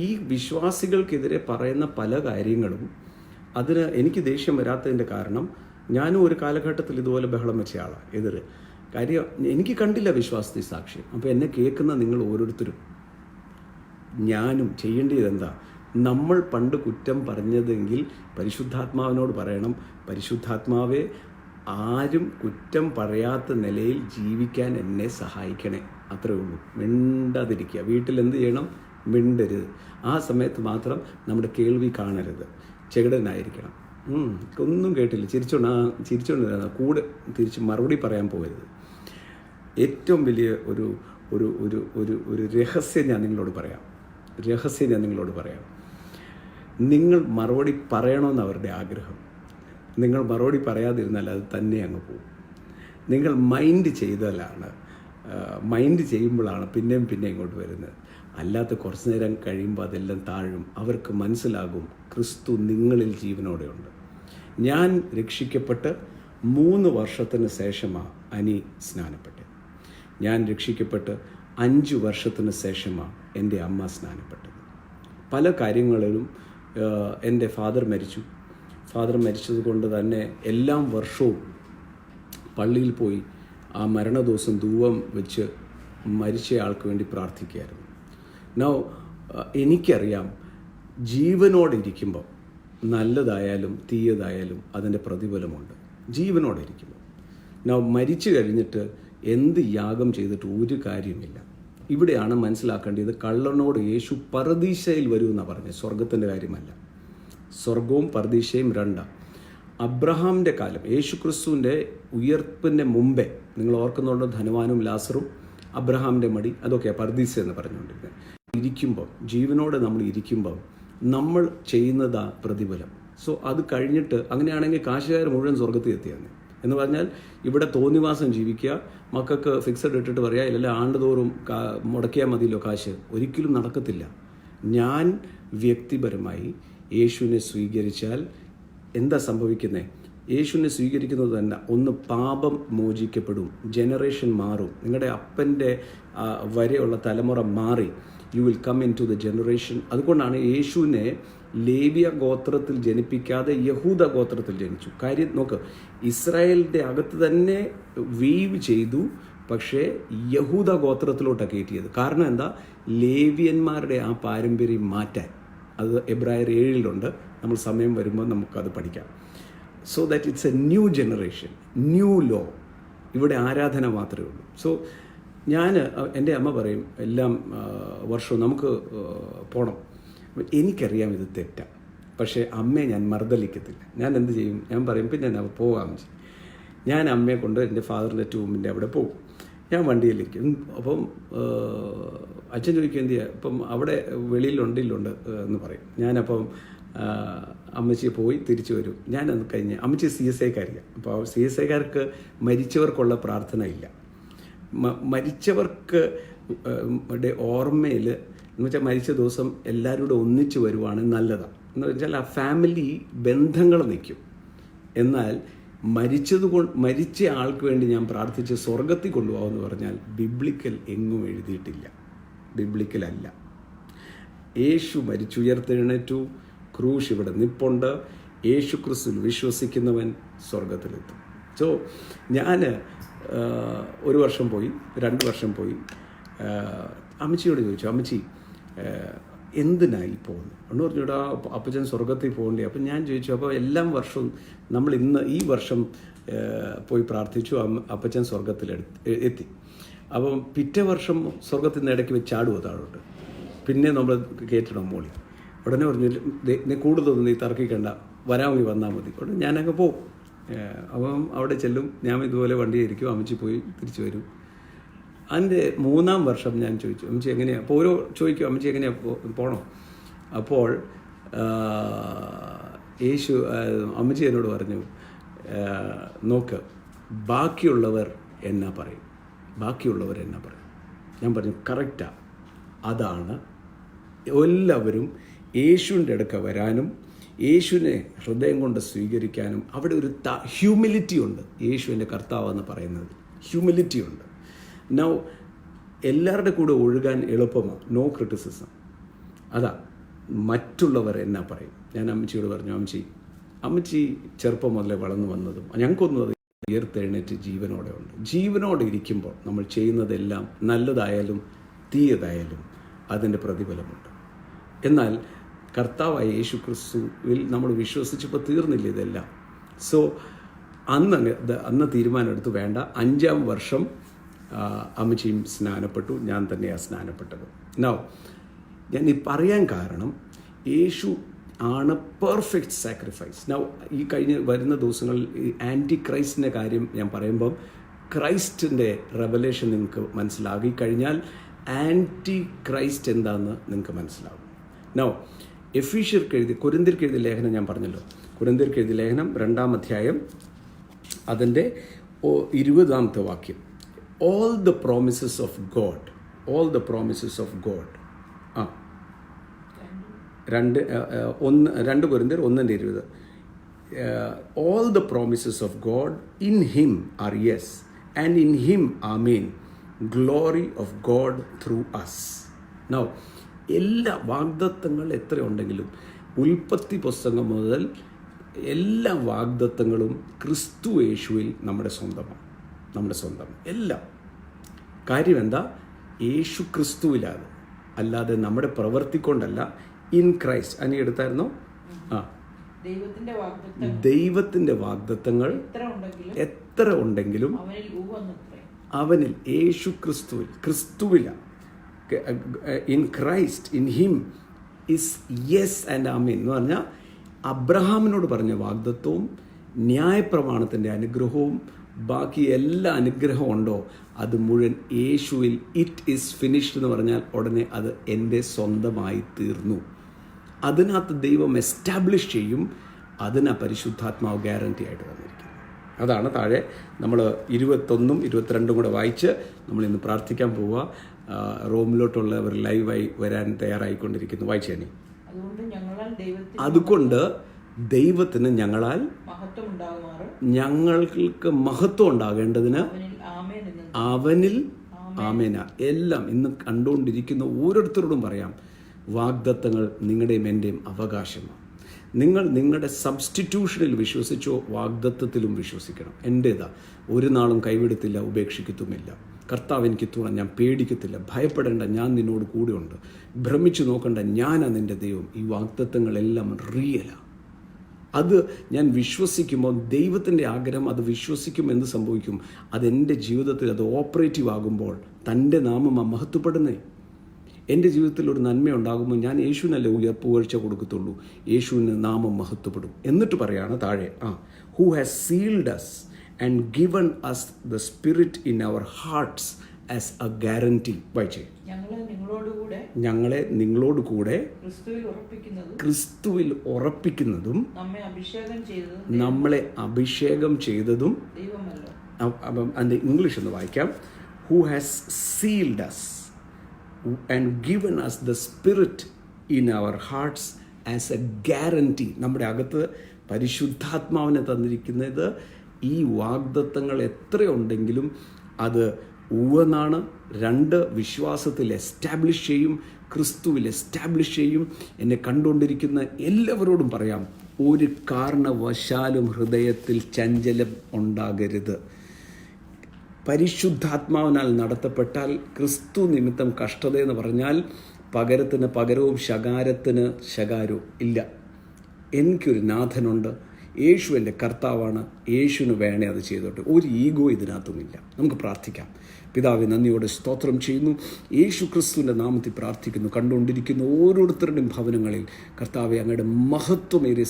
ഈ വിശ്വാസികൾക്കെതിരെ പറയുന്ന പല കാര്യങ്ങളും, അതിന് എനിക്ക് ദേഷ്യം വരാത്തതിൻ്റെ കാരണം, ഞാനും ഒരു കാലഘട്ടത്തിൽ ഇതുപോലെ ബഹളം വെച്ച ആളാണ്. കാര്യം എനിക്ക് കണ്ടില്ല വിശ്വാസത്തിൽ സാക്ഷ്യം. അപ്പോൾ എന്നെ കേൾക്കുന്ന നിങ്ങൾ ഓരോരുത്തരും, ഞാനും ചെയ്യേണ്ടത് എന്താ, നമ്മൾ പണ്ട് കുറ്റം പറഞ്ഞതെങ്കിൽ പരിശുദ്ധാത്മാവിനോട് പറയണം, പരിശുദ്ധാത്മാവെ ആരും കുറ്റം പറയാത്ത നിലയിൽ ജീവിക്കാൻ എന്നെ സഹായിക്കണേ. അത്രേ ഉള്ളൂ. മിണ്ടാതിരിക്കുക. വീട്ടിൽ എന്ത് ചെയ്യണം, മിണ്ടരുത്. ആ സമയത്ത് മാത്രം നമ്മുടെ കേൾവി കാണരുത്, ചെകിടനായിരിക്കണം. ഒന്നും കേട്ടില്ല, ചിരിച്ചോണ്ട് കൂടെ തിരിച്ച് മറുപടി പറയാൻ പോകരുത്. ഏറ്റവും വലിയ ഒരു രഹസ്യം ഞാൻ നിങ്ങളോട് പറയാം. നിങ്ങൾ മറുപടി പറയണമെന്ന് അവരുടെ ആഗ്രഹം. നിങ്ങൾ മറുപടി പറയാതിരുന്നാൽ അത് തന്നെ അങ്ങ് പോകും. നിങ്ങൾ മൈൻഡ് ചെയ്യുമ്പോഴാണ് പിന്നെയും ഇങ്ങോട്ട് വരുന്നത്. അല്ലാത്ത കുറച്ച് നേരം കഴിയുമ്പോൾ അതെല്ലാം താഴും. അവർക്ക് മനസ്സിലാകും ക്രിസ്തു നിങ്ങളിൽ ജീവനോടെയുണ്ട്. ഞാൻ രക്ഷിക്കപ്പെട്ട് 3 വർഷത്തിന് ശേഷമാണ് അനി സ്നാനപ്പെട്ടത്. ഞാൻ രക്ഷിക്കപ്പെട്ട് 5 വർഷത്തിന് ശേഷമാണ് എൻ്റെ അമ്മ സ്നാനപ്പെട്ടത്. പല കാര്യങ്ങളിലും എൻ്റെ ഫാദർ മരിച്ചത് കൊണ്ട് തന്നെ എല്ലാ വർഷവും പള്ളിയിൽ പോയി ആ മരണദിവസം ധൂപം വെച്ച് മരിച്ചയാൾക്ക് വേണ്ടി പ്രാർത്ഥിക്കുകയായിരുന്നു. എനിക്കറിയാം, ജീവനോടെ ഇരിക്കുമ്പോൾ നല്ലതായാലും തീയതായാലും അതിൻ്റെ പ്രതിഫലമുണ്ട്. ജീവനോടെ ഇരിക്കുമ്പോൾ മരിച്ചു കഴിഞ്ഞിട്ട് എന്ത് യാഗം ചെയ്തിട്ട് ഒരു കാര്യമില്ല. ഇവിടെയാണ് മനസ്സിലാക്കേണ്ടത്, കള്ളനോട് യേശു പറുദീസയിൽ വരുമെന്നാണ് പറഞ്ഞത്, സ്വർഗത്തിൻ്റെ കാര്യമല്ല. സ്വർഗവും പറുദീസയും രണ്ടാണ്. അബ്രഹാമിൻ്റെ കാലം, യേശു ക്രിസ്തുവിൻ്റെ ഉയർപ്പിൻ്റെ മുമ്പേ, നിങ്ങൾ ഓർക്കുന്നുണ്ടോ, ധനവാനും ലാസറും അബ്രഹാമിൻ്റെ മടി, അതൊക്കെയാണ് പറുദീസ എന്ന് പറഞ്ഞുകൊണ്ടിരുന്നത്. ജീവനോടെ നമ്മൾ ഇരിക്കുമ്പോൾ നമ്മൾ ചെയ്യുന്നതാ പ്രതിഫലം. സോ അത് കഴിഞ്ഞിട്ട്, അങ്ങനെയാണെങ്കിൽ കാശുകാർ മുഴുവൻ സ്വർഗത്തിൽ എത്തിയാണ് എന്ന് പറഞ്ഞാൽ, ഇവിടെ തോന്നിവാസം ജീവിക്കുക, മക്കൾക്ക് ഫിക്സഡ് ഇട്ടിട്ട് പറയുക, ഇല്ലെങ്കിൽ ആണ്ടുതോറും മുടക്കിയാൽ മതിയല്ലോ കാശ്. ഒരിക്കലും നടക്കത്തില്ല. ഞാൻ വ്യക്തിപരമായി യേശുവിനെ സ്വീകരിച്ചാൽ എന്താ സംഭവിക്കുന്നത്? യേശുവിനെ സ്വീകരിക്കുന്നത് തന്നെ, ഒന്ന് പാപം മോചിക്കപ്പെടും, ജനറേഷൻ മാറും, നിങ്ങളുടെ അപ്പൻ്റെ വരെയുള്ള തലമുറ മാറി, you will come into the generation. അതുകൊണ്ടാണ് യേശുവിനെ ലേവ്യ ഗോത്രത്തിൽ ജനിപ്പിക്കാതെ യഹൂദ ഗോത്രത്തിൽ ജനിച്ചു. കാര്യം നോക്ക്, ഇസ്രായേലിൻ്റെ അകത്ത് തന്നെ വീവ് ചെയ്തു, പക്ഷേ യഹൂദ ഗോത്രത്തിലോട്ടാണ് കയറ്റിയത്. കാരണം എന്താ? ലേവ്യന്മാരുടെ ആ പാരമ്പര്യം മാറ്റാൻ. അത് എബ്രായർ 7 നമ്മൾ സമയം വരുമ്പോൾ നമുക്കത് പഠിക്കാം. So that it's a new generation, new law. ഇവിടെ ആരാധന മാത്രമേ ഉള്ളൂ. സോ എൻ്റെ അമ്മ പറയും എല്ലാം വർഷവും നമുക്ക് പോകണം. എനിക്കറിയാം ഇത് തെറ്റാണ്, പക്ഷേ അമ്മയെ ഞാൻ മർദ്ദലിക്കത്തില്ല. ഞാൻ എന്ത് ചെയ്യും? ഞാൻ പറയും പിന്നെ ഞാൻ പോകാം. ഞാൻ അമ്മയെ കൊണ്ട് എൻ്റെ ഫാദറിൻ്റെ ടൂമിൻ്റെ അവിടെ പോകും. ഞാൻ വണ്ടിയിലിരിക്കും. അപ്പം അച്ഛൻ ചോദിക്കും എന്ത് ചെയ്യുക, ഇപ്പം അവിടെ വെളിയിലുണ്ട് എന്ന് പറയും. ഞാനപ്പം അമ്മച്ചി പോയി തിരിച്ചു വരും. ഞാനത് കഴിഞ്ഞ് അമ്മച്ചി CSIക്കാരില്ല. അപ്പോൾ CSIക്കാർക്ക് മരിച്ചവർക്കുള്ള പ്രാർത്ഥന ഇല്ല. മരിച്ചവർക്ക് ഓർമ്മയിൽ എന്ന് വെച്ചാൽ മരിച്ച ദിവസം എല്ലാവരും കൂടെ ഒന്നിച്ച് വരുവാണ് നല്ലതാണ്. എന്ന് വെച്ചാൽ ആ ഫാമിലി ബന്ധങ്ങൾ നിൽക്കും. എന്നാൽ മരിച്ച ആൾക്ക് വേണ്ടി ഞാൻ പ്രാർത്ഥിച്ച് സ്വർഗത്തിൽ കൊണ്ടുപോകാമെന്ന് പറഞ്ഞാൽ ബിബ്ലിക്കൽ എങ്ങും എഴുതിയിട്ടില്ല, ബിബ്ലിക്കലല്ല. യേശു മരിച്ചുയർത്തെഴുന്നേറ്റു, ക്രൂശ് ഇവിടെ നിപ്പുണ്ട്. യേശു ക്രിസ്തുവിൽ വിശ്വസിക്കുന്നവൻ സ്വർഗത്തിലെത്തും. സോ ഞാൻ 1 വർഷം പോയി, 2 വർഷം പോയി. അമ്മച്ചിയോട് ചോദിച്ചു, അമ്മച്ചി എന്തിനായി പോകുന്നു എന്ന് പറഞ്ഞൂടാ, അപ്പച്ചൻ സ്വർഗത്തിൽ പോകണ്ടേ. അപ്പം ഞാൻ ചോദിച്ചു, അപ്പോൾ എല്ലാ വർഷവും നമ്മൾ ഈ വർഷം പോയി പ്രാർത്ഥിച്ചു, അപ്പച്ചൻ സ്വർഗത്തിൽ എത്തി. അപ്പം പിറ്റേ വർഷം സ്വർഗത്തിൽ നിന്ന് ഇടയ്ക്ക് വെച്ച് ചാടുമോ താഴോട്ട്, പിന്നെ നമ്മൾ കയറ്റണം മോളി. ഉടനെ പറഞ്ഞു, നീ കൂടുതലൊന്നും നീ തർക്കിക്കണ്ട, വരാമെങ്കിൽ വന്നാൽ മതി. ഉടനെ ഞാനങ്ങ് പോവും. അപ്പം അവിടെ ചെല്ലും, ഞാൻ ഇതുപോലെ വണ്ടിയായിരിക്കും, അമ്മച്ചി പോയി തിരിച്ചു വരും. അതിൻ്റെ 3-ാം വർഷം ഞാൻ ചോദിച്ചു, അമ്മച്ചി എങ്ങനെയാണ്? അപ്പോൾ ഓരോ ചോദിക്കും, അമ്മച്ചി എങ്ങനെയാണ് പോകണം? അപ്പോൾ അമ്മച്ചി എന്നോട് പറഞ്ഞു, നോക്ക്, ബാക്കിയുള്ളവർ എന്നാ പറയും. ഞാൻ പറഞ്ഞു, കറക്റ്റാ, അതാണ് എല്ലാവരും യേശുവിൻ്റെ അടുക്ക വരാനും യേശുവിനെ ഹൃദയം കൊണ്ട് സ്വീകരിക്കാനും അവിടെ ഒരു ഹ്യൂമിലിറ്റി ഉണ്ട്. യേശുവിൻ്റെ കർത്താവെന്ന് പറയുന്നത് ഹ്യൂമിലിറ്റി ഉണ്ട്. നൗ എല്ലാവരുടെ കൂടെ ഒഴുകാൻ എളുപ്പമാണ്, നോ ക്രിറ്റിസിസം. അതാ മറ്റുള്ളവർ എന്നാ പറയും. ഞാൻ അമ്മച്ചിയോട് പറഞ്ഞു, അമ്മച്ചി ചെറുപ്പം മുതലേ വളർന്നു വന്നതും ഞങ്ങൾക്കൊന്നും അത് ഉയർത്തെഴുന്നേറ്റ് ജീവനോടെ ഇരിക്കുമ്പോൾ നമ്മൾ ചെയ്യുന്നതെല്ലാം നല്ലതായാലും തീയതായാലും അതിൻ്റെ പ്രതിഫലമുണ്ട്. എന്നാൽ കർത്താവായ യേശു ക്രിസ്തുവിൽ നമ്മൾ വിശ്വസിച്ചപ്പോൾ തീർന്നില്ല ഇതെല്ലാം. സോ അന്ന് തീരുമാനമെടുത്ത് വേണ്ട. 5-ാം വർഷം അമ്മച്ചിയും സ്നാനപ്പെട്ടു, ഞാൻ തന്നെയാണ് സ്നാനപ്പെട്ടത്. നൗ ഞാൻ ഈ പറയാൻ കാരണം, യേശു ആണ് പെർഫെക്റ്റ് സാക്രിഫൈസ്. നൗ ഈ വരുന്ന ദിവസങ്ങളിൽ ഈ ആൻറ്റി ക്രൈസ്റ്റിൻ്റെ കാര്യം ഞാൻ പറയുമ്പം ക്രൈസ്റ്റിൻ്റെ റെവലേഷൻ നിങ്ങൾക്ക് മനസ്സിലാക്കി കഴിഞ്ഞാൽ ആൻറ്റി ക്രൈസ്റ്റ് എന്താണെന്ന് നിങ്ങൾക്ക് മനസ്സിലാവും. നൗ കൊരിന്ത്യർക്ക് എഴുതിയ ലേഖനം ഞാൻ പറഞ്ഞല്ലോ, കൊരിന്ത്യർക്ക് എഴുതിയ ലേഖനം 2-ാം അധ്യായം അതിൻ്റെ 20-ാമത്തെ വാക്യം. All the promises of God. 2 Corinthians 1:20. All the promises of God in Him are yes, and in Him amen, glory of God through us. Now, എല്ലാ വാഗ്ദത്തങ്ങൾ എത്രയുണ്ടെങ്കിലും ഉൽപ്പത്തി പുസ്തകം മുതൽ എല്ലാ വാഗ്ദത്തങ്ങളും ക്രിസ്തു യേശുവിൽ നമ്മുടെ സ്വന്തം എല്ലാം. കാര്യം എന്താ? യേശു ക്രിസ്തുവിലാണ്, അല്ലാതെ നമ്മുടെ പ്രവൃത്തി കൊണ്ടല്ല. In Christ. അനി എടുത്തായിരുന്നോ? ദൈവത്തിന്റെ വാഗ്ദത്തങ്ങൾ എത്ര ഉണ്ടെങ്കിലും അവനിൽ, യേശു ക്രിസ്തുവിലാണ്. In Christ, in him is yes and amen എന്ന് പറഞ്ഞാൽ അബ്രഹാമിനോട് പറഞ്ഞ വാഗ്ദത്വവും ന്യായപ്രമാണത്തിൻ്റെ അനുഗ്രഹവും ബാക്കി എല്ലാ അനുഗ്രഹവും ഉണ്ടോ അത് മുഴുവൻ യേശുവിൽ ഇറ്റ് ഈസ് ഫിനിഷ്ഡ് എന്ന് പറഞ്ഞാൽ ഉടനെ അത് എൻ്റെ സ്വന്തമായി തീർന്നു. അതിനകത്ത് ദൈവം എസ്റ്റാബ്ലിഷ് ചെയ്യും. അതിനാ പരിശുദ്ധാത്മാവ് ഗ്യാരണ്ടി ആയിട്ട് വന്നിരിക്കുന്നത്. അതാണ് താഴെ നമ്മൾ 21ഉം 22ഉം കൂടെ വായിച്ച് നമ്മളിന്ന് പ്രാർത്ഥിക്കാൻ പോവുക. റോമിലോട്ടുള്ളവർ ലൈവായി വരാൻ തയ്യാറായിക്കൊണ്ടിരിക്കുന്നു. വായിച്ചേനി. അതുകൊണ്ട് ദൈവത്തിന് ഞങ്ങൾക്ക് മഹത്വം ഉണ്ടാകേണ്ടതിന് അവനിൽ ആമേന. എല്ലാം ഇന്ന് കണ്ടുകൊണ്ടിരിക്കുന്ന ഓരോരുത്തരോടും പറയാം, വാഗ്ദത്തങ്ങൾ നിങ്ങളുടെയും എൻ്റെയും അവകാശമാണ്. നിങ്ങൾ നിങ്ങളുടെ സബ്സ്റ്റിറ്റ്യൂഷനിൽ വിശ്വസിച്ചോ, വാഗ്ദത്തത്തിലും വിശ്വസിക്കണം. എൻ്റേതാ, ഒരു നാളും കൈവിടത്തില്ല, ഉപേക്ഷിക്കത്തുമില്ല. കർത്താവ് എനിക്ക് തുണ, ഞാൻ പേടിക്കത്തില്ല. ഭയപ്പെടേണ്ട, ഞാൻ നിന്നോട് കൂടെയുണ്ട്. ഭ്രമിച്ചു നോക്കണ്ട, ഞാനാ നിൻ്റെ ദൈവം. ഈ വാഗ്ദത്തങ്ങളെല്ലാം റിയലാണ്. അത് ഞാൻ വിശ്വസിക്കുമ്പോൾ ദൈവത്തിൻ്റെ ആഗ്രഹം, അത് വിശ്വസിക്കുമ്പോൾ എന്ത് സംഭവിക്കും? അതെൻ്റെ ജീവിതത്തിൽ അത് ഓപ്പറേറ്റീവ് ആകുമ്പോൾ തൻ്റെ നാമം മഹത്വപ്പെടുന്നേ. എൻ്റെ ജീവിതത്തിൽ ഒരു നന്മ ഉണ്ടാകുമ്പോൾ ഞാൻ യേശുവിനല്ലേ പുകഴ്ച കൊടുക്കത്തുള്ളൂ, യേശുവിന് നാമം മഹത്വപ്പെടും. എന്നിട്ട് പറയാണ് താഴെ, who has sealed us and given us the spirit in our hearts as a guarantee. വായിച്ചേ. ഞങ്ങളെ നിങ്ങളോട് കൂടെ ക്രിസ്തുവിൽ ഉറപ്പിക്കുന്നതും നമ്മളെ അഭിഷേകം ചെയ്തതും അതിൻ്റെ ഇംഗ്ലീഷ് ഒന്ന് വായിക്കാം. Who has sealed us and given us the spirit in our hearts as a guarantee. നമ്മുടെ അകത്ത് പരിശുദ്ധാത്മാവിനെ തന്നിരിക്കുന്നത് ഈ വാഗ്ദത്തങ്ങൾ എത്രയുണ്ടെങ്കിലും അത് ഉവ്വെന്നാണ്. 2, വിശ്വാസത്തിൽ എസ്റ്റാബ്ലിഷ് ചെയ്യും, ക്രിസ്തുവിൽ എസ്റ്റാബ്ലിഷ് ചെയ്യും. എന്നെ കണ്ടുകൊണ്ടിരിക്കുന്ന എല്ലാവരോടും പറയാം, ഒരു കാരണവശാലും ഹൃദയത്തിൽ ചഞ്ചലം ഉണ്ടാകരുത്. പരിശുദ്ധാത്മാവിനാൽ നടത്തപ്പെട്ടാൽ ക്രിസ്തു നിമിത്തം കഷ്ടതയെന്ന് പറഞ്ഞാൽ പകരത്തിന് പകരവും ശകാരത്തിന് ശകാരവും ഇല്ല. എനിക്കൊരു നാഥനുണ്ട്, യേശു എൻ്റെ കർത്താവാണ്, യേശുവിന് വേണേ അത് ചെയ്തോട്ടെ. ഒരു ഈഗോ ഇതിനകത്തുമില്ല. നമുക്ക് പ്രാർത്ഥിക്കാം. പിതാവേ, നന്ദിയോടെ സ്തോത്രം ചെയ്യുന്നു. യേശു ക്രിസ്തുവിൻ്റെ നാമത്തിൽ പ്രാർത്ഥിക്കുന്നു. കണ്ടുകൊണ്ടിരിക്കുന്ന ഓരോരുത്തരുടെയും ഭവനങ്ങളിൽ കർത്താവെ അങ്ങയുടെ മഹത്വമേറിയ